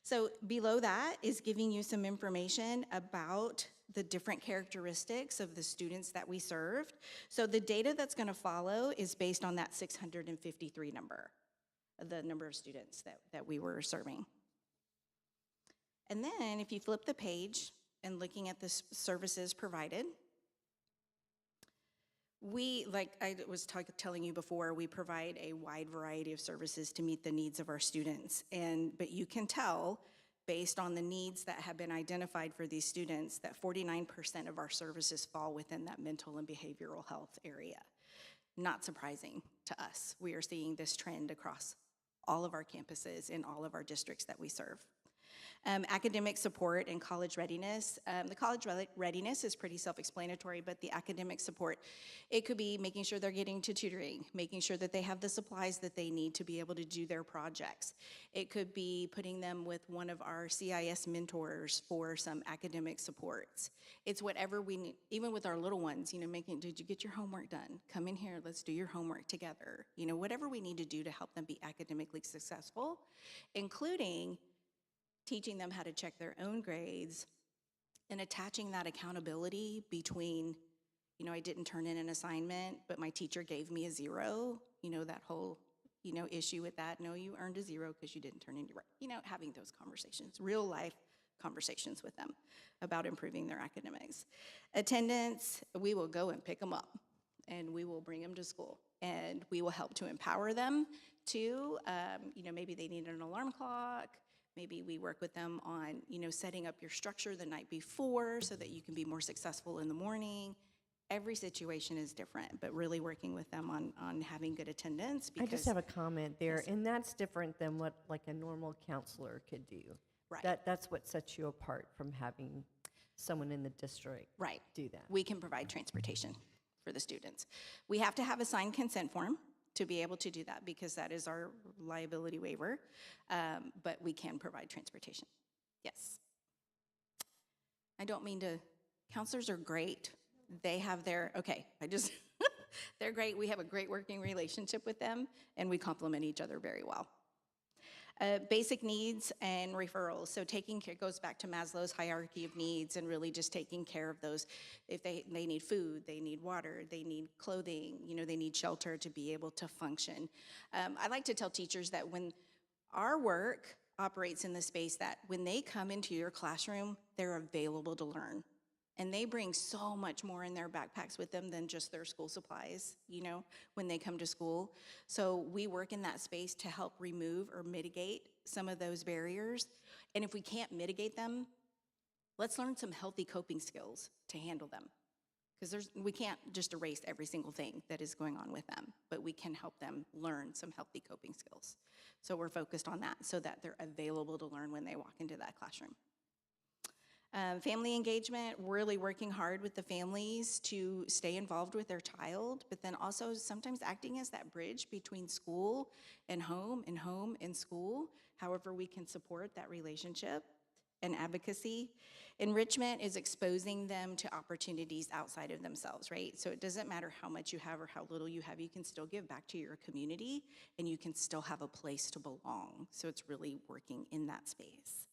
So below that is giving you some information about the different characteristics of the students that we served. So the data that's going to follow is based on that 653 number, the number of students that we were serving. And then if you flip the page and looking at the services provided, we, like I was telling you before, we provide a wide variety of services to meet the needs of our students. But you can tell, based on the needs that have been identified for these students, that 49% of our services fall within that mental and behavioral health area. Not surprising to us. We are seeing this trend across all of our campuses in all of our districts that we serve. Academic support and college readiness. The college readiness is pretty self-explanatory, but the academic support, it could be making sure they're getting to tutoring, making sure that they have the supplies that they need to be able to do their projects. It could be putting them with one of our CIS mentors for some academic supports. It's whatever we need, even with our little ones, you know, did you get your homework done? Come in here, let's do your homework together. You know, whatever we need to do to help them be academically successful, including teaching them how to check their own grades and attaching that accountability between, you know, I didn't turn in an assignment, but my teacher gave me a 0, you know, that whole, you know, issue with that. No, you earned a 0 because you didn't turn in your, you know, having those conversations, real life conversations with them about improving their academics. Attendance, we will go and pick them up and we will bring them to school and we will help to empower them to, you know, maybe they need an alarm clock. Maybe we work with them on, you know, setting up your structure the night before so that you can be more successful in the morning. Every situation is different, but really working with them on having good attendance. I just have a comment there, and that's different than what like a normal counselor could do. Right. That's what sets you apart from having someone in the district do that. We can provide transportation for the students. We have to have a signed consent form to be able to do that because that is our liability waiver, but we can provide transportation. Yes. I don't mean to, counselors are great. They have their, they're great. We have a great working relationship with them and we complement each other very well. Basic needs and referrals. So taking care, goes back to Maslow's hierarchy of needs and really just taking care of those. If they need food, they need water, they need clothing, you know, they need shelter to be able to function. I like to tell teachers that when our work operates in the space that when they come into your classroom, they're available to learn. And they bring so much more in their backpacks with them than just their school supplies, you know, when they come to school. So we work in that space to help remove or mitigate some of those barriers. And if we can't mitigate them, let's learn some healthy coping skills to handle them. Because we can't just erase every single thing that is going on with them, but we can help them learn some healthy coping skills. So we're focused on that so that they're available to learn when they walk into that classroom. Family engagement, really working hard with the families to stay involved with their child, but then also sometimes acting as that bridge between school and home and school, however we can support that relationship and advocacy. Enrichment is exposing them to opportunities outside of themselves, right? So it doesn't matter how much you have or how little you have, you can still give back to your community and you can still have a place to belong. So it's really working in that space.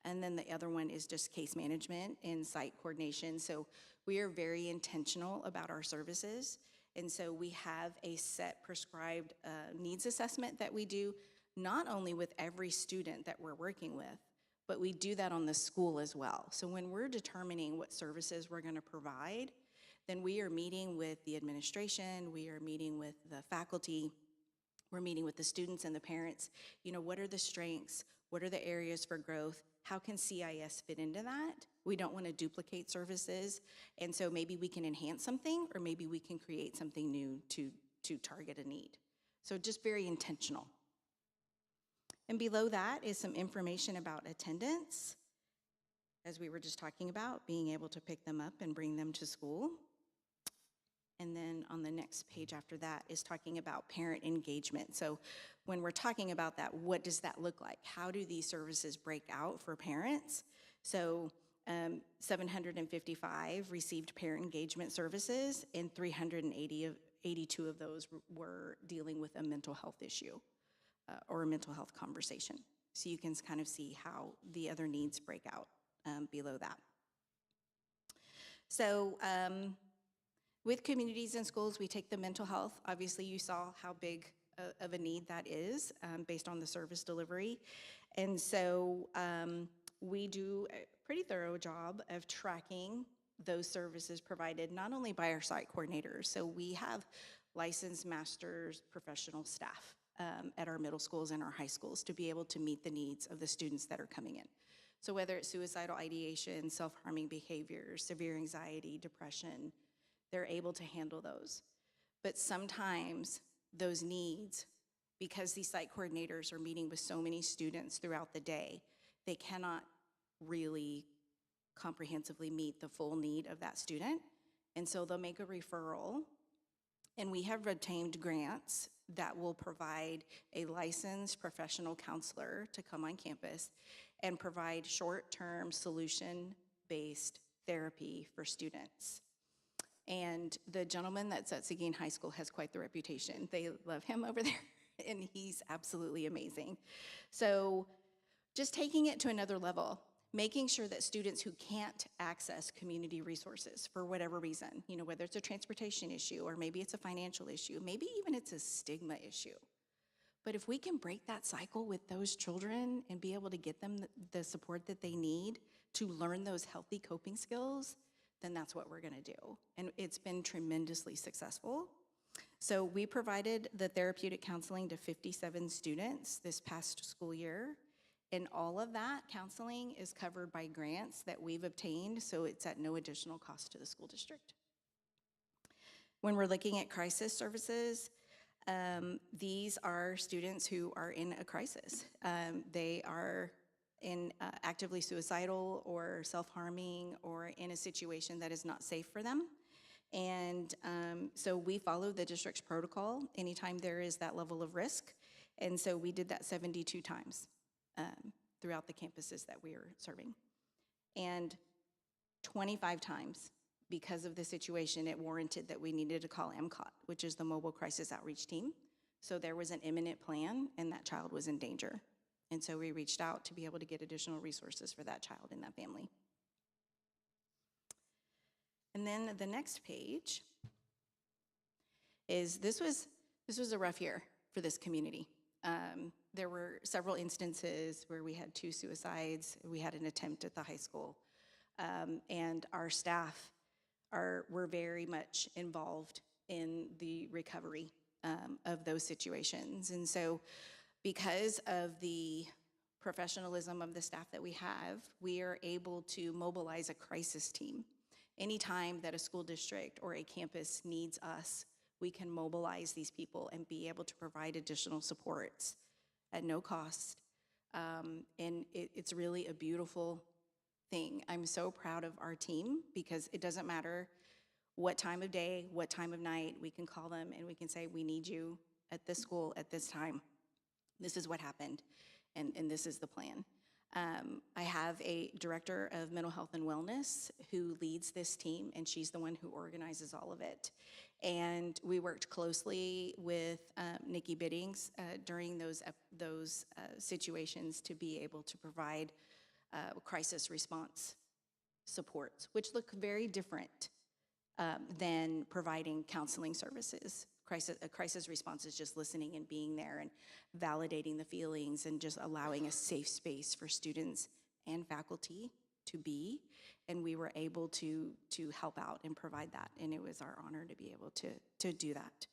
And then the other one is just case management and site coordination. So we are very intentional about our services. And so we have a set prescribed needs assessment that we do, not only with every student that we're working with, but we do that on the school as well. So when we're determining what services we're gonna provide, then we are meeting with the administration, we are meeting with the faculty, we're meeting with the students and the parents. You know, what are the strengths? What are the areas for growth? How can CIS fit into that? We don't want to duplicate services, and so maybe we can enhance something, or maybe we can create something new to target a need. So just very intentional. And below that is some information about attendance. as we were just talking about, being able to pick them up and bring them to school. And then on the next page after that is talking about parent engagement. So when we're talking about that, what does that look like? How do these services break out for parents? So 755 received parent engagement services, and 382 of those were dealing with a mental health issue or a mental health conversation. So you can kind of see how the other needs break out below that. So with communities and schools, we take the mental health. Obviously, you saw how big of a need that is based on the service delivery. And so we do a pretty thorough job of tracking those services provided not only by our site coordinators. So we have licensed masters professional staff at our middle schools and our high schools to be able to meet the needs of the students that are coming in. So whether it's suicidal ideation, self-harming behaviors, severe anxiety, depression, they're able to handle those. But sometimes those needs, because these site coordinators are meeting with so many students throughout the day, they cannot really comprehensively meet the full need of that student. And so they'll make a referral, and we have obtained grants that will provide a licensed professional counselor to come on campus and provide short-term solution-based therapy for students. And the gentleman that's at Seguin High School has quite the reputation. They love him over there, and he's absolutely amazing. So just taking it to another level, making sure that students who can't access community resources for whatever reason, you know, whether it's a transportation issue or maybe it's a financial issue, maybe even it's a stigma issue. But if we can break that cycle with those children and be able to get them the support that they need to learn those healthy coping skills, then that's what we're gonna do. And it's been tremendously successful. So we provided the therapeutic counseling to 57 students this past school year. And all of that counseling is covered by grants that we've obtained, so it's at no additional cost to the school district. When we're looking at crisis services, these are students who are in a crisis. They are actively suicidal or self-harming or in a situation that is not safe for them. And so we follow the district's protocol anytime there is that level of risk. And so we did that 72 times throughout the campuses that we are serving. And 25 times, because of the situation, it warranted that we needed to call MCOT, which is the Mobile Crisis Outreach Team. So there was an imminent plan, and that child was in danger. And so we reached out to be able to get additional resources for that child and that family. And then the next page is, this was a rough year for this community. There were several instances where we had 2 suicides. We had an attempt at the high school. And our staff were very much involved in the recovery of those situations. And so because of the professionalism of the staff that we have, we are able to mobilize a crisis team. Anytime that a school district or a campus needs us, we can mobilize these people and be able to provide additional supports at no cost. And it's really a beautiful thing. I'm so proud of our team because it doesn't matter what time of day, what time of night, we can call them and we can say, we need you at this school at this time. This is what happened, and this is the plan. I have a director of mental health and wellness who leads this team, and she's the one who organizes all of it. And we worked closely with Nikki Biddings during those situations to be able to provide crisis response supports, which look very different than providing counseling services. A crisis response is just listening and being there and validating the feelings and just allowing a safe space for students and faculty to be. And we were able to help out and provide that. And it was our honor to be able to do that.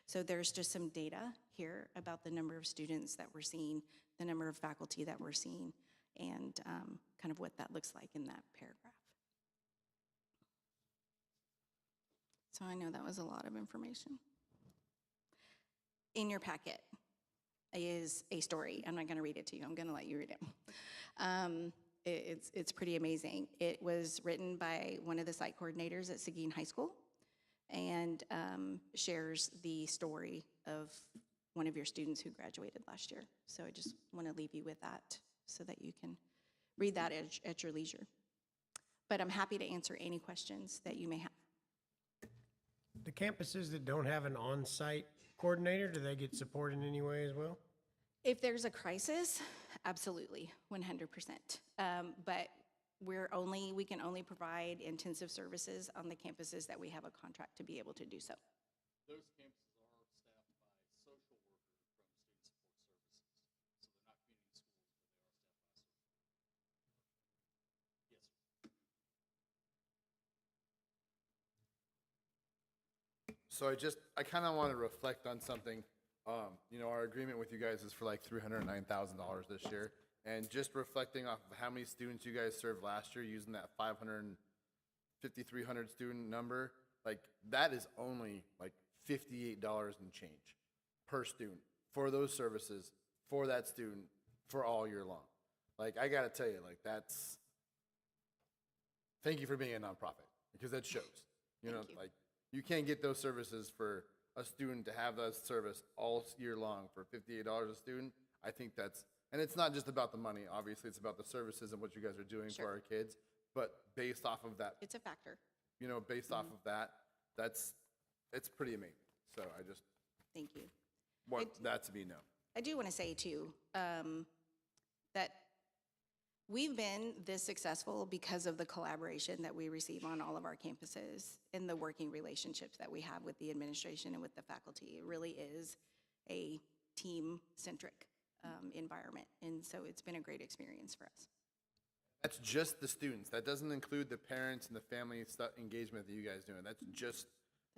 So there's just some data here about the number of students that we're seeing, the number of faculty that we're seeing, and kind of what that looks like in that paragraph. So I know that was a lot of information. In your packet is a story. I'm not going to read it to you. I'm going to let you read it. it's pretty amazing. It was written by one of the site coordinators at Seguin High School, and shares the story of one of your students who graduated last year. So I just want to leave you with that so that you can read that at your leisure. But I'm happy to answer any questions that you may have. The campuses that don't have an on-site coordinator, do they get support in any way as well? If there's a crisis, absolutely, 100%. But we can only provide intensive services on the campuses that we have a contract to be able to do so. Those campuses are staffed by social workers from Student Support Services. So they're not community schools, but they are staffed by social. Yes, sir. So I kind of want to reflect on something. Our agreement with you guys is for like $309,000 this year. And just reflecting off of how many students you guys served last year using that 500 student number, like that is only like $58 and change per student for those services, for that student, for all year long. Like, I got to tell you, like thank you for being a nonprofit, because that shows, like you can't get those services for a student to have that service all year long for $58 a student. I think and it's not just about the money, obviously, it's about the services and what you guys are doing for our kids, but based off of that. It's a factor. Based off of that, it's pretty amazing. So I just Thank you. want that to be known. I do want to say too, that we've been this successful because of the collaboration that we receive on all of our campuses and the working relationships that we have with the administration and with the faculty. It really is a team-centric environment, and so it's been a great experience for us. That's just the students. That doesn't include the parents and the family engagement that you guys doing. That's just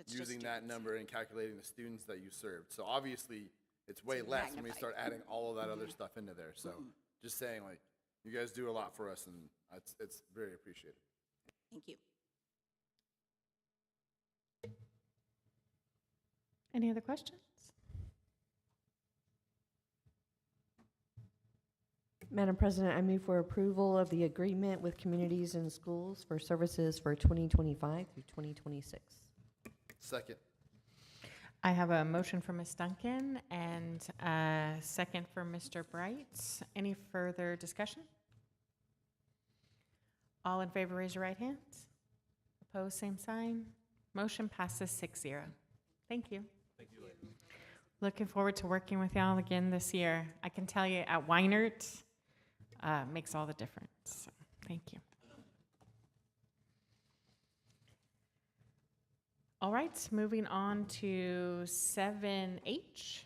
using that number and calculating the students that you served. So obviously, it's way less when we start adding all of that other stuff into there. So just saying, like, you guys do a lot for us, and it's very appreciated. Thank you. Any other questions? Madam President, I move for approval of the agreement with communities and schools for services for 2025 through 2026. Second. I have a motion for Ms. Duncan and a second for Mr. Bright. Any further discussion? All in favor, raise your right hand. Opposed, same sign. Motion passes 6-0. Thank you. Thank you, ladies. Looking forward to working with y'all again this year. I can tell you at Weinert, makes all the difference. So, thank you. All right, moving on to 7H.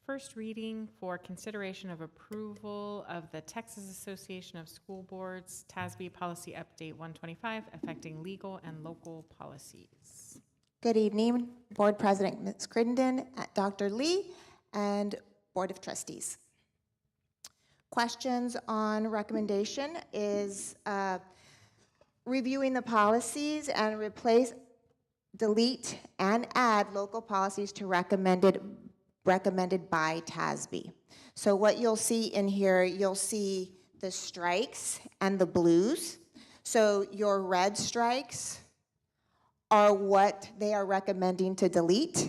First reading for consideration of approval of the Texas Association of School Boards TASB Policy Update 125 affecting legal and local policies. Good evening, Board President Ms. Crittenden, Dr. Lee, and Board of Trustees. Questions on recommendation is reviewing the policies and delete, and add local policies to recommended by TASB. So what you'll see in here, you'll see the strikes and the blues. So your red strikes are what they are recommending to delete,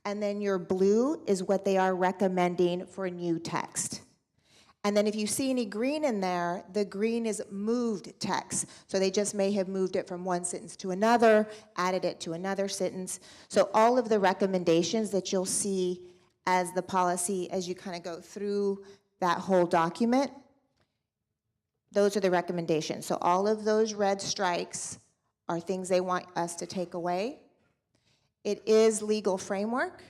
and then your blue is what they are recommending for new text. And then if you see any green in there, the green is moved text. So they just may have moved it from one sentence to another, added it to another sentence. So all of the recommendations that you'll see as the policy, as you kind of go through that whole document, those are the recommendations. So all of those red strikes are things they want us to take away. It is legal framework.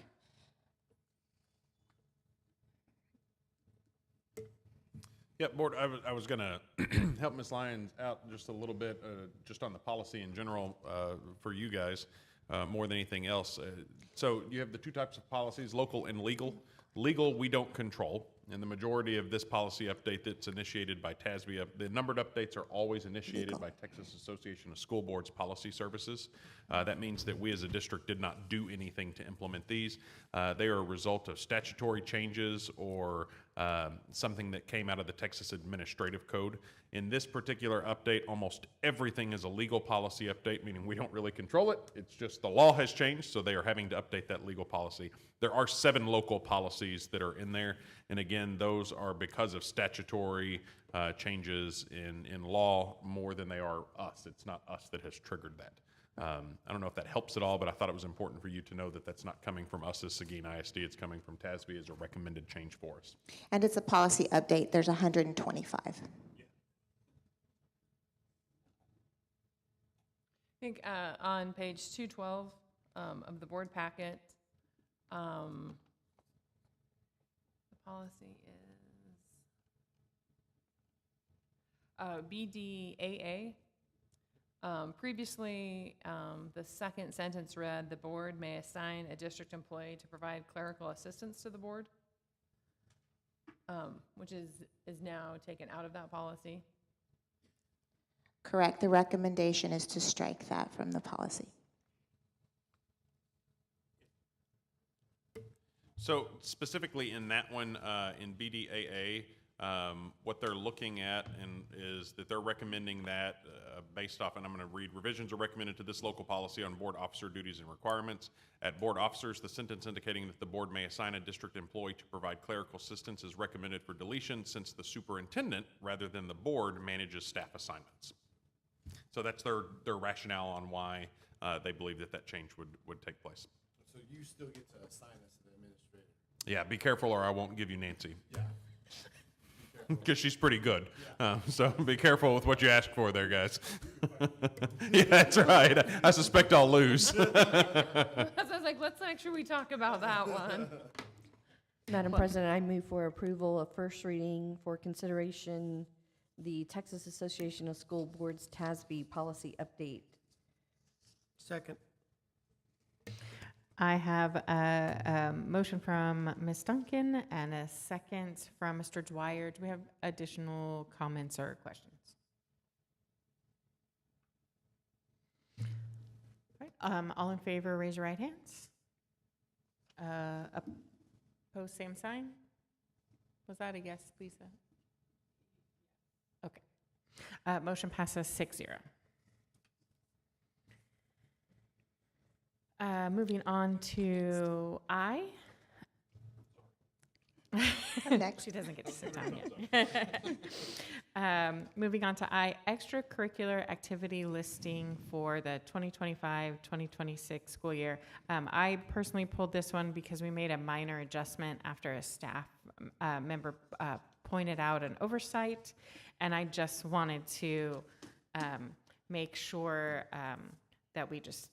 Yeah, Board, I was going to help Ms. Lyons out just a little bit, just on the policy in general for you guys, more than anything else. So you have the two types of policies, local and legal. Legal, we don't control. And the majority of this policy update that's initiated by TASB, the numbered updates are always initiated by Texas Association of School Boards Policy Services. That means that we as a district did not do anything to implement these. They are a result of statutory changes or something that came out of the Texas Administrative Code. In this particular update, almost everything is a legal policy update, meaning we don't really control it. It's just the law has changed, so they are having to update that legal policy. There are 7 local policies that are in there, and again, those are because of statutory changes in law more than they are us. It's not us that has triggered that. I don't know if that helps at all, but I thought it was important for you to know that that's not coming from us as Seguin ISD. It's coming from TASB as a recommended change for us. And it's a policy update. There's 125. I think on page 212 of the board packet, the policy is BDAA. Previously, the second sentence read, "The board may assign a district employee to provide clerical assistance to the board," which is now taken out of that policy. Correct. The recommendation is to strike that from the policy. So specifically in that one, in BDAA, what they're looking at is that they're recommending that based off, and I'm going to read, revisions are recommended to this local policy on board officer duties and requirements. At board officers, the sentence indicating that the board may assign a district employee to provide clerical assistance is recommended for deletion since the superintendent, rather than the board, manages staff assignments. So that's their rationale on why they believe that change would take place. So you still get to assign us an administrator? Yeah, be careful or I won't give you Nancy. Yeah. Because she's pretty good. So be careful with what you ask for there, guys. Yeah, that's right. I suspect I'll lose. So I was like, let's make sure we talk about that one. Madam President, I move for approval of first reading for consideration the Texas Association of School Boards TASB policy update. Second. I have a motion from Ms. Duncan and a second from Mr. Dwyer. Do we have additional comments or questions? All right, all in favor, raise your right hands. Opposed, same sign. Was that a yes, Lisa? Okay. Motion passes 6-0. Moving on to I. Next. She doesn't get to sit down yet. Moving on to I, extracurricular activity listing for the 2025-2026 school year. I personally pulled this one because we made a minor adjustment after a staff member pointed out an oversight, and I just wanted to make sure that we just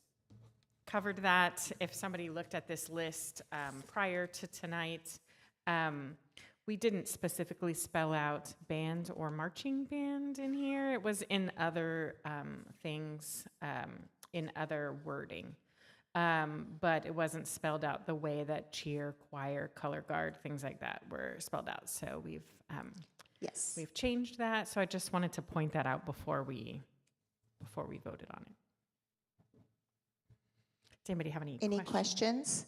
covered that. If somebody looked at this list prior to tonight, we didn't specifically spell out band or marching band in here. It was in other things, in other wording. But it wasn't spelled out the way that cheer, choir, color guard, things like that were spelled out. So we've changed that. So I just wanted to point that out before we voted on it. Does anybody have any questions?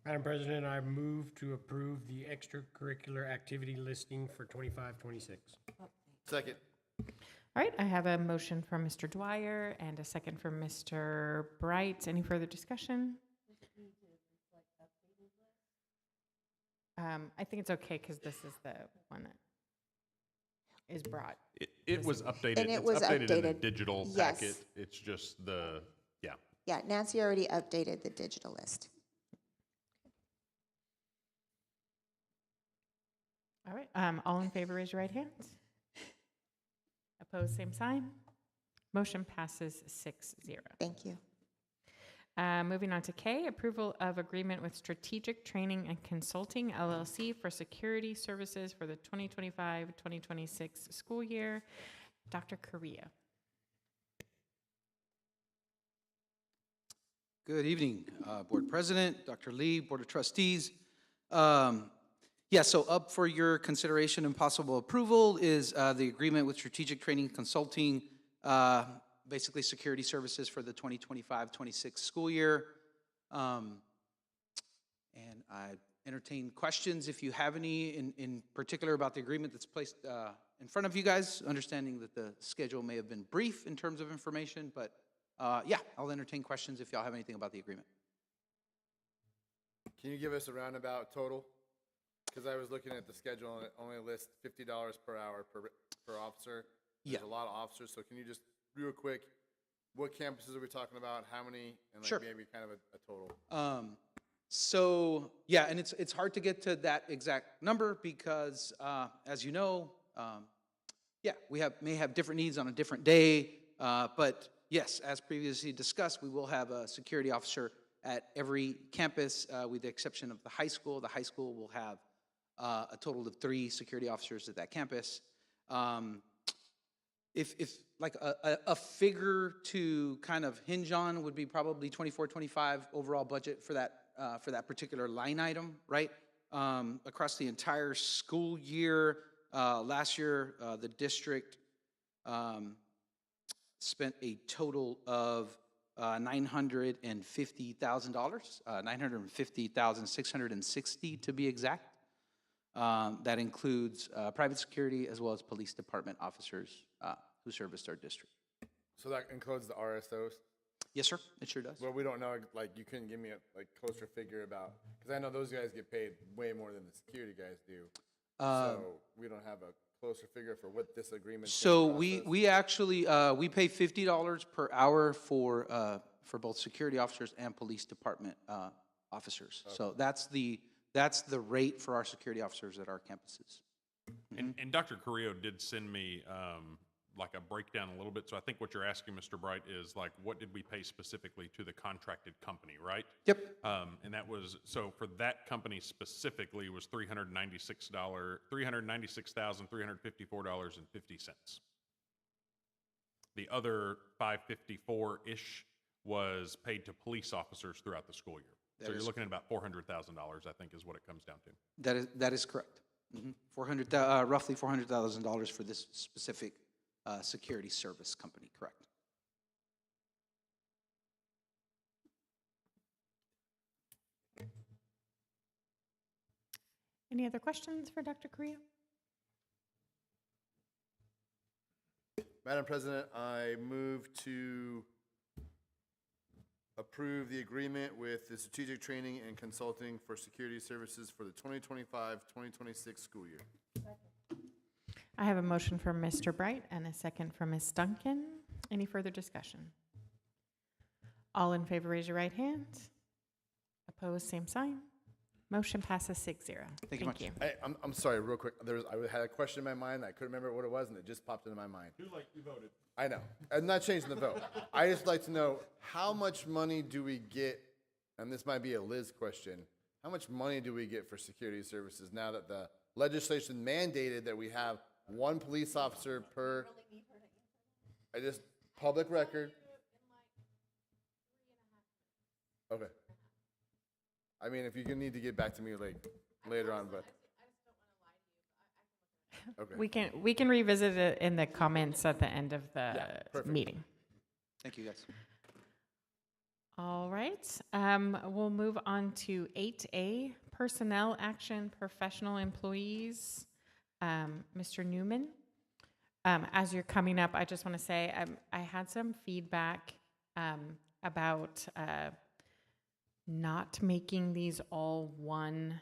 Madam President, I move to approve the extracurricular activity listing for 25-26. Second. All right, I have a motion from Mr. Dwyer and a second from Mr. Bright. Any further discussion? I think it's okay because this is the one that is brought. It was updated. And it It's was updated in the updated. digital Yes. packet. It's just the, yeah. Yeah, Nancy already updated the digital list. All right, all in favor, raise your right hands. Opposed, same sign. Motion passes 6-0. Thank you. Moving on to K, approval of agreement with Strategic Training and Consulting LLC for security services for the 2025-2026 school year. Dr. Correa. Good evening, Board President, Dr. Lee, Board of Trustees. So up for your consideration and possible approval is the agreement with Strategic Training Consulting, basically security services for the 2025-26 school year. And I entertain questions if you have any in particular about the agreement that's placed in front of you guys, understanding that the schedule may have been brief in terms of information, but yeah, I'll entertain questions if y'all have anything about the agreement. Can you give us a roundabout total? Because I was looking at the schedule and it only lists $50 per hour per officer. There's a lot of officers, so can you just real quick, what campuses are we talking about? How many? And like Sure. maybe kind of a total. So yeah, and it's hard to get to that exact number because as you know, yeah, we may have different needs on a different day, but yes, as previously discussed, we will have a security officer at every campus with the exception of the high school. The high school will have a total of 3 security officers at that campus. If like a figure to kind of hinge on would be probably 24, 25 overall budget for that particular line item, right? Across the entire school year, last year the district spent a total of $950,000, $950,660 to be exact. That includes private security as well as police department officers who service our district. So that includes the RSOs? Yes, sir. It sure does. Well, we don't know, like, you couldn't give me a closer figure about, because I know those guys get paid way more than the security guys do. So we don't have a closer figure for what this agreement. So we actually we pay $50 per hour for both security officers and police department officers. Okay. So that's the rate for our security officers at our campuses. And Dr. Carrillo did send me like a breakdown a little bit. So I think what you're asking, Mr. Bright, is like, what did we pay specifically to the contracted company, right? Yep. And that was, so for that company specifically was $396,354.50. The other $554-ish was paid to police officers throughout the school year. So you're looking at about $400,000, I think, is what it comes down to. That is correct. Roughly $400,000 for this specific security service company, correct? Any other questions for Dr. Carrillo? Madam President, I move to approve the agreement with the Strategic Training and Consulting for Security Services for the 2025-2026 school year. I have a motion from Mr. Bright and a second from Ms. Duncan. Any further discussion? All in favor, raise your right hand. Opposed, same sign. Motion passes 6-0. Thank you much. Hey, I'm sorry, real quick. I had a question in my mind. I couldn't remember what it was, and it just popped into my mind. Too late, you voted. I know. I'm not changing the vote. I just like to know, how much money do we get, and this might be a Liz question, how much money do we get for security services now that the legislation mandated that we have 1 police officer per, public record? Okay. I mean, if you need to get back to me later on, but. Okay. We can revisit it in the comments at the end of the meeting. Thank you, guys. All right. We'll move on to 8A, personnel action, professional employees. Mr. Newman, as you're coming up, I just want to say I had some feedback about not making these all one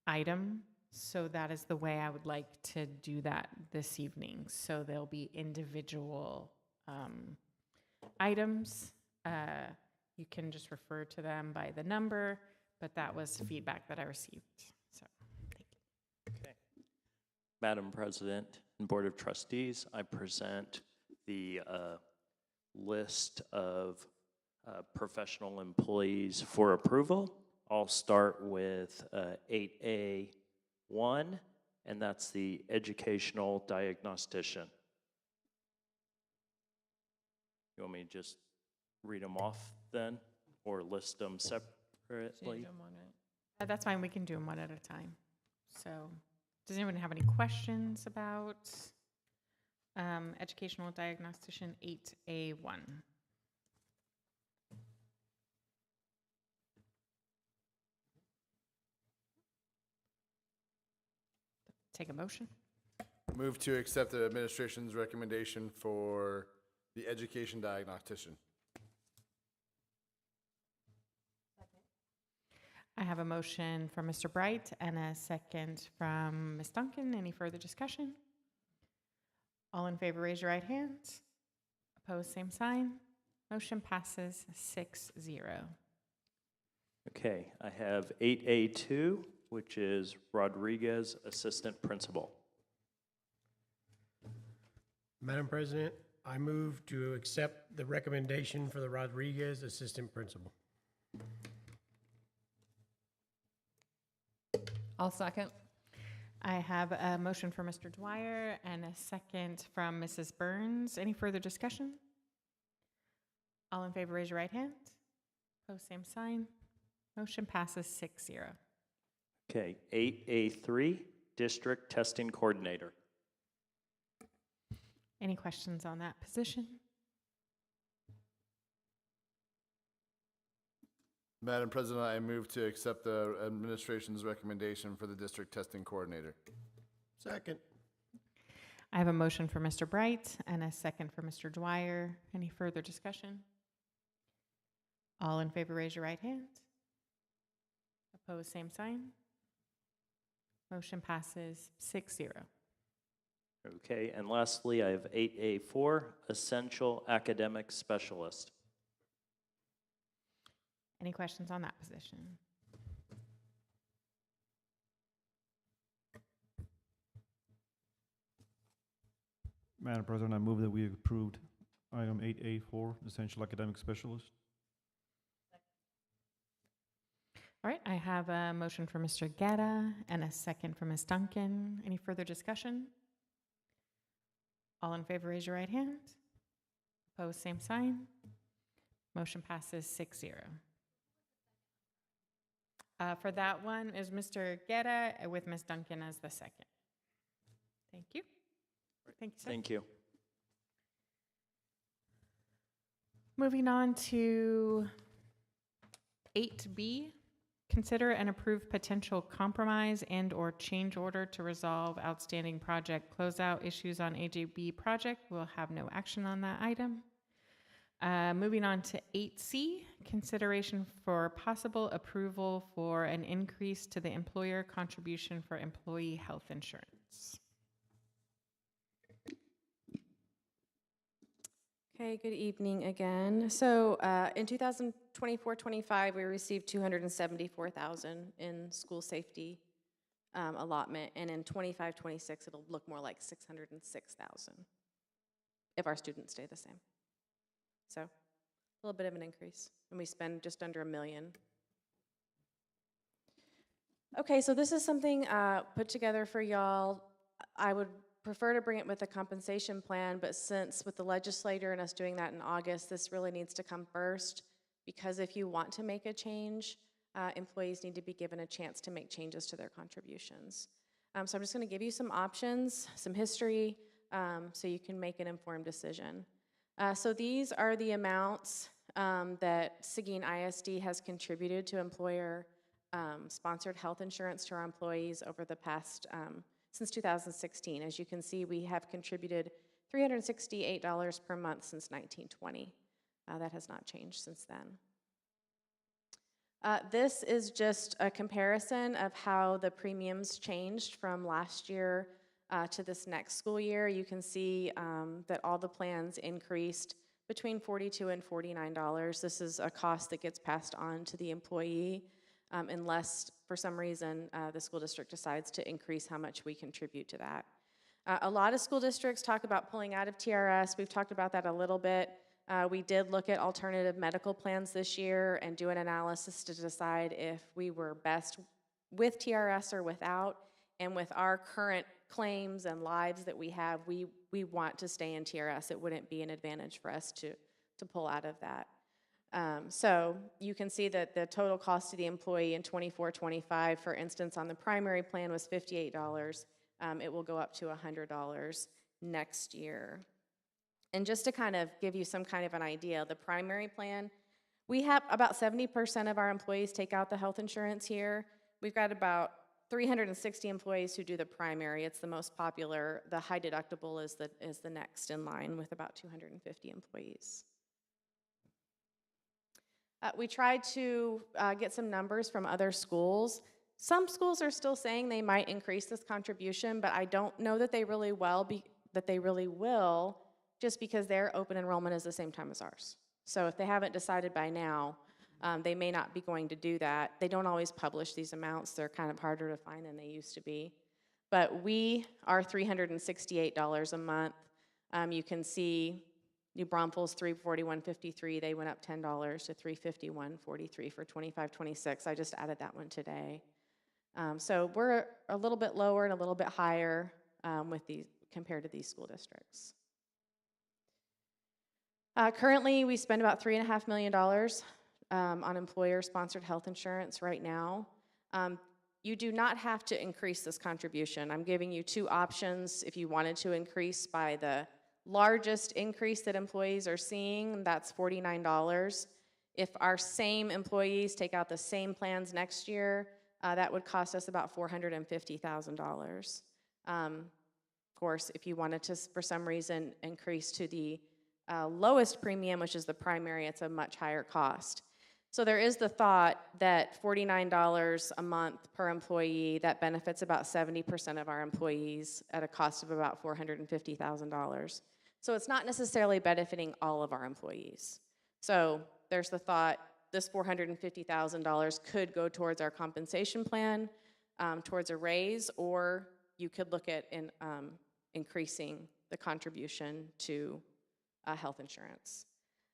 item. So that is the way I would like to do that this evening. So there'll be individual items. You can just refer to them by the number, but that was feedback that I received. So thank you. Okay. Madam President and Board of Trustees, I present the list of professional employees for approval. I'll start with 8A1, and that's the educational diagnostician. You want me to just read them off then, or list them separately? That's fine. We can do them one at a time. So, does anyone have any questions about educational diagnostician 8A1? Take a motion. Move to accept the administration's recommendation for the education diagnostician. I have a motion from Mr. Bright and a second from Ms. Duncan. Any further discussion? All in favor, raise your right hand. Opposed, same sign. Motion passes 6-0. Okay, I have 8A2, which is Rodriguez Assistant Principal. Madam President, I move to accept the recommendation for the Rodriguez Assistant Principal. I'll second. I have a motion for Mr. Dwyer and a second from Mrs. Burns. Any further discussion? All in favor, raise your right hand. Opposed, same sign. Motion passes 6-0. Okay, 8A3, District Testing Coordinator. Any questions on that position? Madam President, I move to accept the administration's recommendation for the district testing coordinator. Second. I have a motion for Mr. Bright and a second for Mr. Dwyer. Any further discussion? All in favor, raise your right hand. Opposed, same sign. Motion passes 6-0. Okay, and lastly, I have 8A4, Essential Academic Specialist. Any questions on that position? Madam President, I move that we approved item 8A4, Essential Academic Specialist. All right, I have a motion for Mr. Guerra and a second for Ms. Duncan. Any further discussion? All in favor, raise your right hand. Opposed, same sign. Motion passes 6-0. For that one is Mr. Guerra with Ms. Duncan as the second. Thank you. Thank you, sir. Thank you. Moving on to 8B, consider and approve potential compromise and/or change order to resolve outstanding project closeout issues on AJB project. We'll have no action on that item. Moving on to 8C, consideration for possible approval for an increase to the employer contribution for employee health insurance. Okay, good evening again. So in 2024-25, we received $274,000 in school safety allotment, and in 25-26, it'll look more like $606,000 if our students stay the same. So a little bit of an increase, and we spend just under $1 million. Okay, so this is something put together for y'all. I would prefer to bring it with a compensation plan, but since with the legislator and us doing that in August, this really needs to come first, because if you want to make a change, employees need to be given a chance to make changes to their contributions. So I'm just going to give you some options, some history, so you can make an informed decision. So these are the amounts that Seguin ISD has contributed to employer sponsored health insurance to our employees over the past since 2016. As you can see, we have contributed $368 per month since 1920. That has not changed since then. This is just a comparison of how the premiums changed from last year to this next school year. You can see that all the plans increased between $42 and $49. This is a cost that gets passed on to the employee unless, for some reason, the school district decides to increase how much we contribute to that. A lot of school districts talk about pulling out of TRS. We've talked about that a little bit. We did look at alternative medical plans this year and do an analysis to decide if we were best with TRS or without. And with our current claims and lives that we have, we want to stay in TRS. It wouldn't be an advantage for us to pull out of that. So you can see that the total cost to the employee in 24-25, for instance, on the primary plan was $58. It will go up to $100 next year. And just to kind of give you some kind of an idea, the primary plan, we have about 70% of our employees take out the health insurance here. We've got about 360 employees who do the primary. It's the most popular. The high deductible is the next in line with about 250 employees. We tried to get some numbers from other schools. Some schools are still saying they might increase this contribution, but I don't know that they really will, just because their open enrollment is the same time as ours. So if they haven't decided by now, they may not be going to do that. They don't always publish these amounts. They're kind of harder to find than they used to be. But we are $368 a month. You can see New Braunfels $341.53. They went up $10 to $351.43 for 25-26. I just added that one today. So we're a little bit lower and a little bit higher with these compared to these school districts. Currently, we spend about $3.5 million on employer-sponsored health insurance right now. You do not have to increase this contribution. I'm giving you two options if you wanted to increase by the largest increase that employees are seeing, that's $49. If our same employees take out the same plans next year, that would cost us about $450,000. Of course, if you wanted to, for some reason, increase to the lowest premium, which is the primary, it's a much higher cost. So there is the thought that $49 a month per employee, that benefits about 70% of our employees at a cost of about $450,000. So it's not necessarily benefiting all of our employees. So there's the thought, this $450,000 could go towards our compensation plan, towards a raise, or you could look at increasing the contribution to health insurance.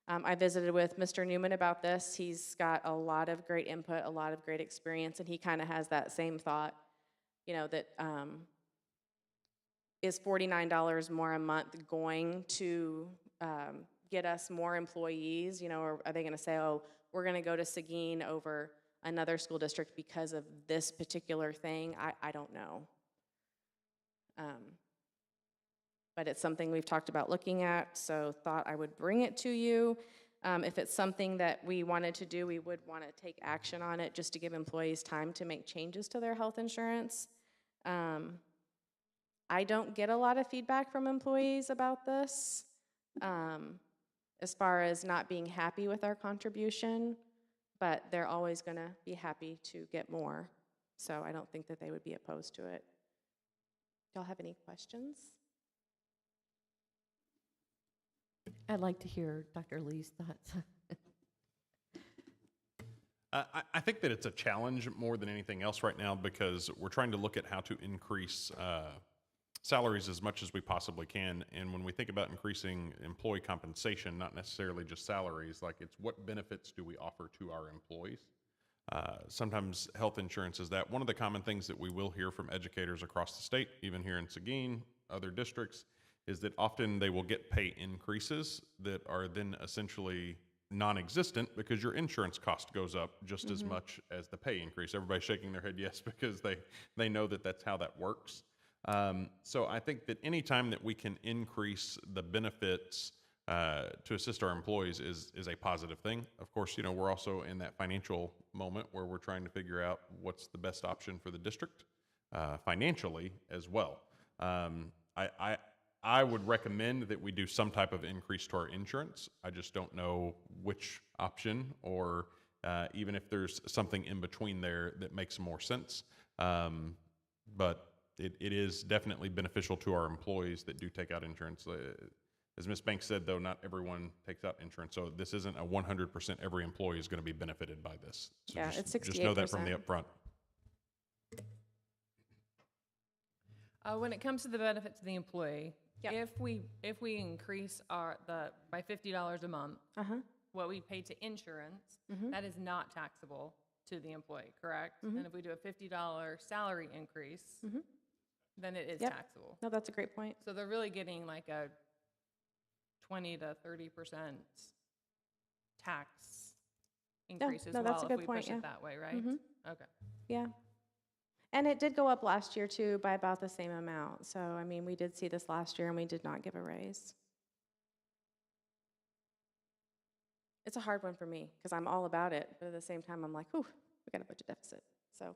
I visited with Mr. Newman about this. He's got a lot of great input, a lot of great experience, and he kind of has that same thought, you know, that is $49 more a month going to get us more employees? You know, or are they going to say, oh, we're going to go to Seguin over another school district because of this particular thing? I don't know. But it's something we've talked about looking at, so thought I would bring it to you. If it's something that we wanted to do, we would want to take action on it just to give employees time to make changes to their health insurance. I don't get a lot of feedback from employees about this, as far as not being happy with our contribution, but they're always going to be happy to get more, so I don't think that they would be opposed to it. Do y'all have any questions? I'd like to hear Dr. Lee's thoughts. I think that it's a challenge more than anything else right now because we're trying to look at how to increase salaries as much as we possibly can. And when we think about increasing employee compensation, not necessarily just salaries, like it's what benefits do we offer to our employees? Sometimes health insurance is that. One of the common things that we will hear from educators across the state, even here in Seguin, other districts, is that often they will get pay increases that are then essentially non-existent because your insurance cost goes up just as much as the pay increase. Everybody's shaking their head yes because they know that that's how that works. So I think that any time that we can increase the benefits to assist our employees is a positive thing. Of course, you know, we're also in that financial moment where we're trying to figure out what's the best option for the district financially as well. I would recommend that we do some type of increase to our insurance. I just don't know which option or even if there's something in between there that makes more sense. But it is definitely beneficial to our employees that do take out insurance. As Ms. Banks said, though, not everyone takes out insurance, so this isn't a 100% every employee is going to be benefited by this. So yeah, it's 68%. Just know that from the upfront. When it comes to the benefit to the employee, Yep. if we increase by $50 a month, what we pay to insurance, that is not taxable to the employee, correct? And if we do a $50 salary increase, then it is taxable. No, that's a great point. So they're really getting like a 20 to 30% tax increase as no, well that's a good if we point, push yeah. it that way, right? Okay. Yeah. And it did go up last year, too, by about the same amount. So, I mean, we did see this last year, and we did not give a raise. It's a hard one for me, because I'm all about it. But at the same time, I'm like, ooh, we got a budget deficit. So,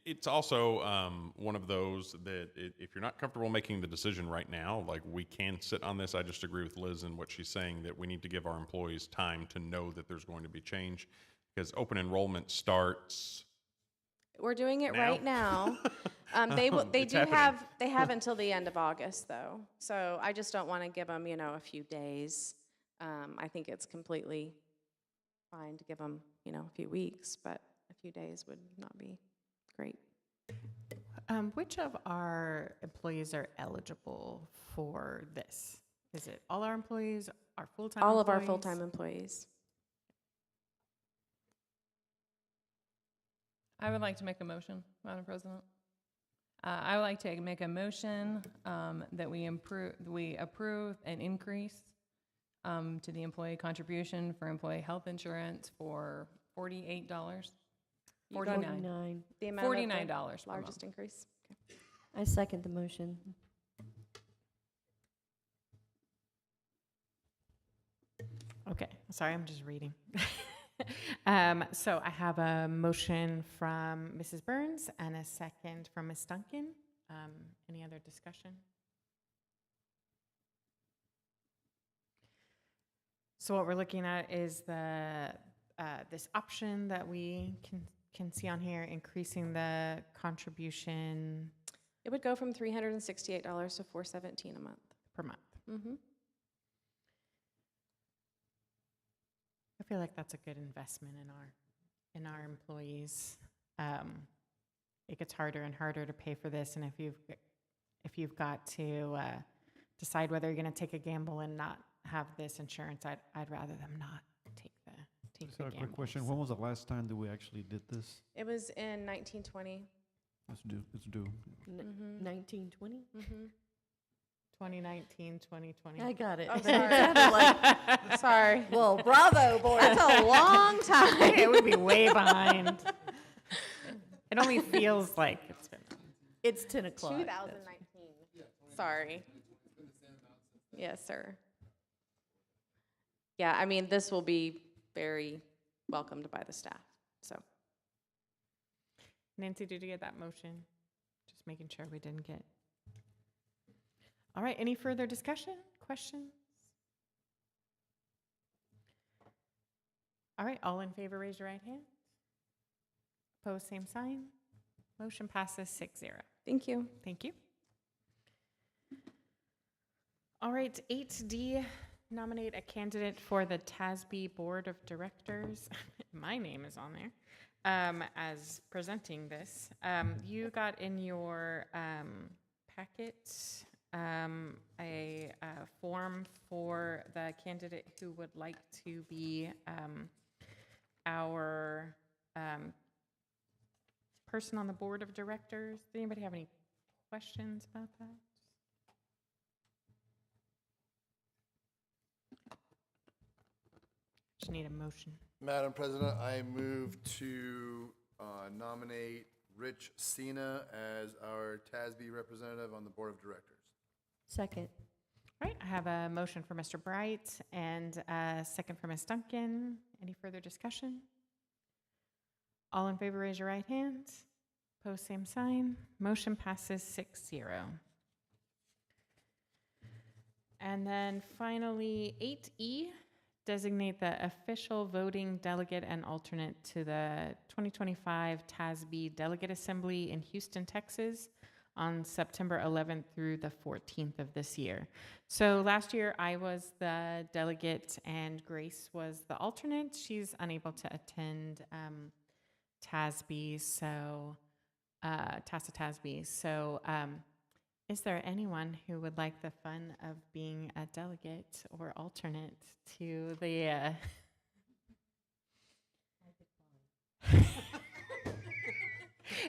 It's also one of those that if you're not comfortable making the decision right now, like we can sit on this. I just agree with Liz and what she's saying that we need to give our employees time to know that there's going to be change because open enrollment starts. We're doing it Now? right now. They It's do happening. they have until the end of August though. So I just don't want to give them, a few days. I think it's completely fine to give them, a few weeks, but a few days would not be great. Which of our employees are eligible for this? Is it all our employees, our full-time All employees? of our full-time employees. I would like to make a motion, Madam President. I would like to make a motion that we approve an increase to the employee contribution for employee health insurance for $48. $49. The amount of the $49 per largest month. increase. I second the motion. Okay, sorry, I'm just reading. So I have a motion from Mrs. Burns and a second from Ms. Duncan. Any other discussion? So what we're looking at is this option that we can see on here, increasing the contribution It would go from $368 to $417 a month. per month. Mm-hmm. I feel like that's a good investment in our employees. It gets harder and harder to pay for this, and if you've got to decide whether you're going to take a gamble and not have this insurance, I'd rather them not take the So a gamble. quick question, when was the last time that we actually did this? It was in 1920. It's due. 1920? Mm-hmm. 2019, 2020. I got it. Oh, It sorry. sounded like, Sorry. well, bravo, boy. That's a long time. It would be way behind. It only feels like it's been. It's 10 o'clock. 2019. Sorry. Yes, sir. Yeah, I mean, this will be very welcomed by the staff, so. Nancy, did you get that motion? Just making sure we didn't get. All right, any further discussion, questions? All right, all in favor, raise your right hand. Opposed, same sign. Motion passes 6-0. Thank you. Thank you. All right, 8D, nominate a candidate for the TASB Board of Directors. My name is on there as presenting this. You got in your packet a form for the candidate who would like to be our person on the Board of Directors. Does anybody have any questions about that? Just need a motion. Madam President, I move to nominate Rich Cena as our TASB representative on the Board of Directors. Second. All right, I have a motion for Mr. Bright and a second for Ms. Duncan. Any further discussion? All in favor, raise your right hand. Opposed, same sign. Motion passes 6-0. And then finally, 8E, designate the official voting delegate and alternate to the 2025 TASB Delegate Assembly in Houston, Texas on September 11th through the 14th of this year. So last year I was the delegate and Grace was the alternate. She's unable to attend TASB, so TASA TASB. So is there anyone who would like the fun of being a delegate or alternate to the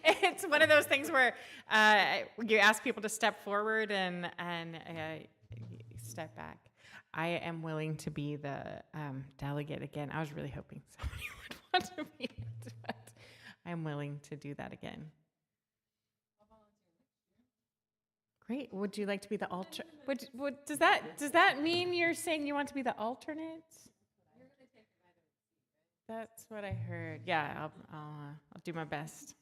It's one of those things where you ask people to step forward and step back. I am willing to be the delegate again. I was really hoping somebody would want to be it, but I'm willing to do that again. Great. Would you like to be the alternate? Does that mean you're saying you want to be the alternate? That's what I heard. Yeah, I'll do my best.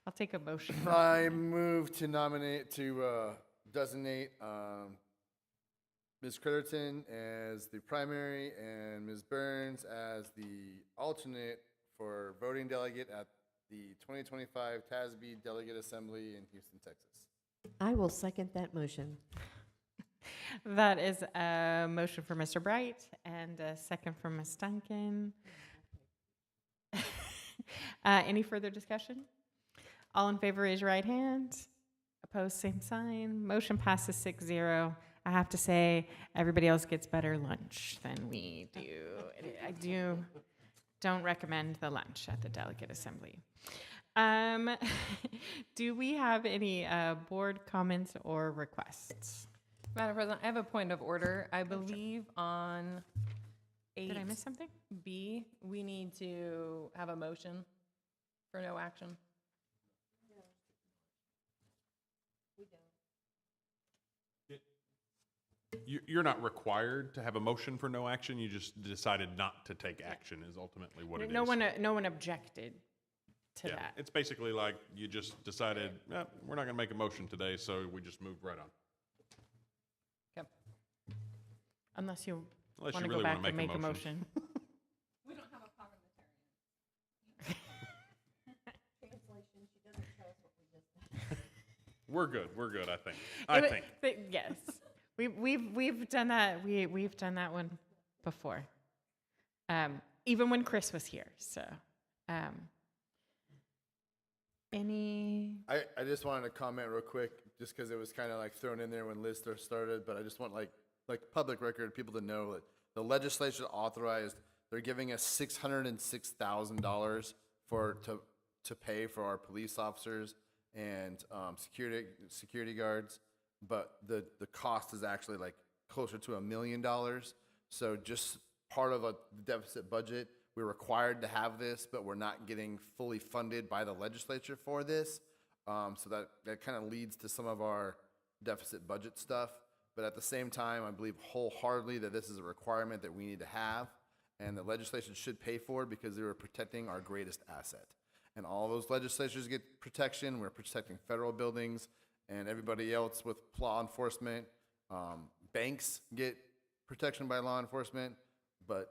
I'll take a motion. I move to designate Ms. Critterton as the primary and Ms. Burns as the alternate for voting delegate at the 2025 TASB Delegate Assembly in Houston, Texas. I will second that motion. That is a motion for Mr. Bright and a second for Ms. Duncan. Any further discussion? All in favor, raise your right hand. Opposed, same sign. Motion passes 6-0. I have to say, everybody else gets better lunch than we do. Don't recommend the lunch at the Delegate Assembly. Do we have any board comments or requests? Madam President, I have a point of order. I believe on 8B, Did I miss something? we need to have a motion for no action. You're not required to have a motion for no action. You just decided not to take action is ultimately what it is. No one objected to that. It's basically like you just decided, we're not going to make a motion today, so we just moved right on. Okay. Unless you Unless want you to really go wanna back and make make a a motion. We don't have a parliamentarian. We're good, I think. I think. Yes. We've done that. We've done that one before. Even when Chris was here. So, any? I just wanted to comment real quick, just because it was kind of like thrown in there when Liz started, but I just want like public record people to know that the legislature authorized, they're giving us $606,000 to pay for our police officers and security guards, but the cost is actually like closer to $1 million. So just part of the deficit budget, we're required to have this, but we're not getting fully funded by the legislature for this. So that kind of leads to some of our deficit budget stuff. But at the same time, I believe wholeheartedly that this is a requirement that we need to have, and the legislation should pay for it because they were protecting our greatest asset. And all those legislatures get protection. We're protecting federal buildings and everybody else with law enforcement. Banks get protection by law enforcement, but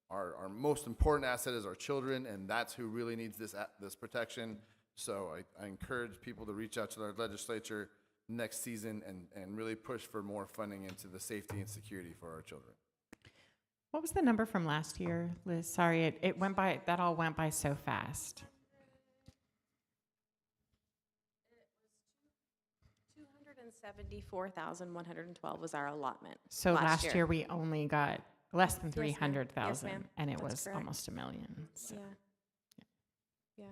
our most important asset is our children, and that's who really needs this protection. So I encourage people to reach out to our legislature next season and really push for more funding into the safety and security for our children. What was the number from last year, Liz? Sorry, it went by. That all went by so fast. 274,112 was our allotment. So last year we only got less than Yes, ma'am. 300,000, Yes, ma'am. and it That's was correct. almost $1 million. So. Yeah.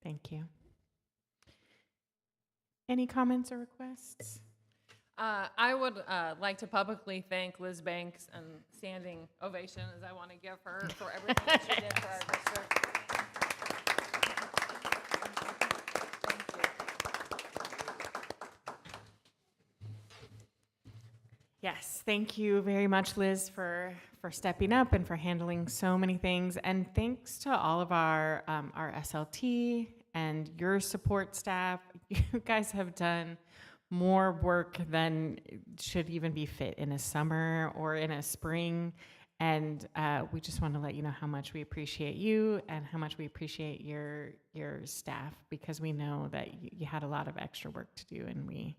Thank you. Any comments or requests? I would like to publicly thank Liz Banks and standing ovation as I want to give her for everything that she did for our district. Yes, thank you very much, Liz, for stepping up and for handling so many things. And thanks to all of our SLT and your support staff. You guys have done more work than should even be fit in a summer or in a spring. And we just want to let you know how much we appreciate you and how much we appreciate your staff, because we know that you had a lot of extra work to do, and we.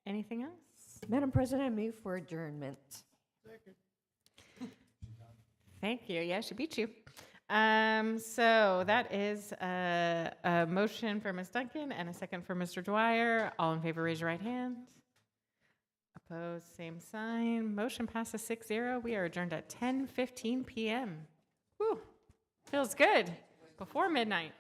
Anything else? Madam President, I move for adjournment. Thank you. Yeah, she beat you. So that is a motion for Ms. Duncan and a second for Mr. Dwyer. All in favor, raise your right hand. Opposed, same sign. Motion passes 6-0. We are adjourned at 10:15 p.m. Whew, feels good. Before midnight.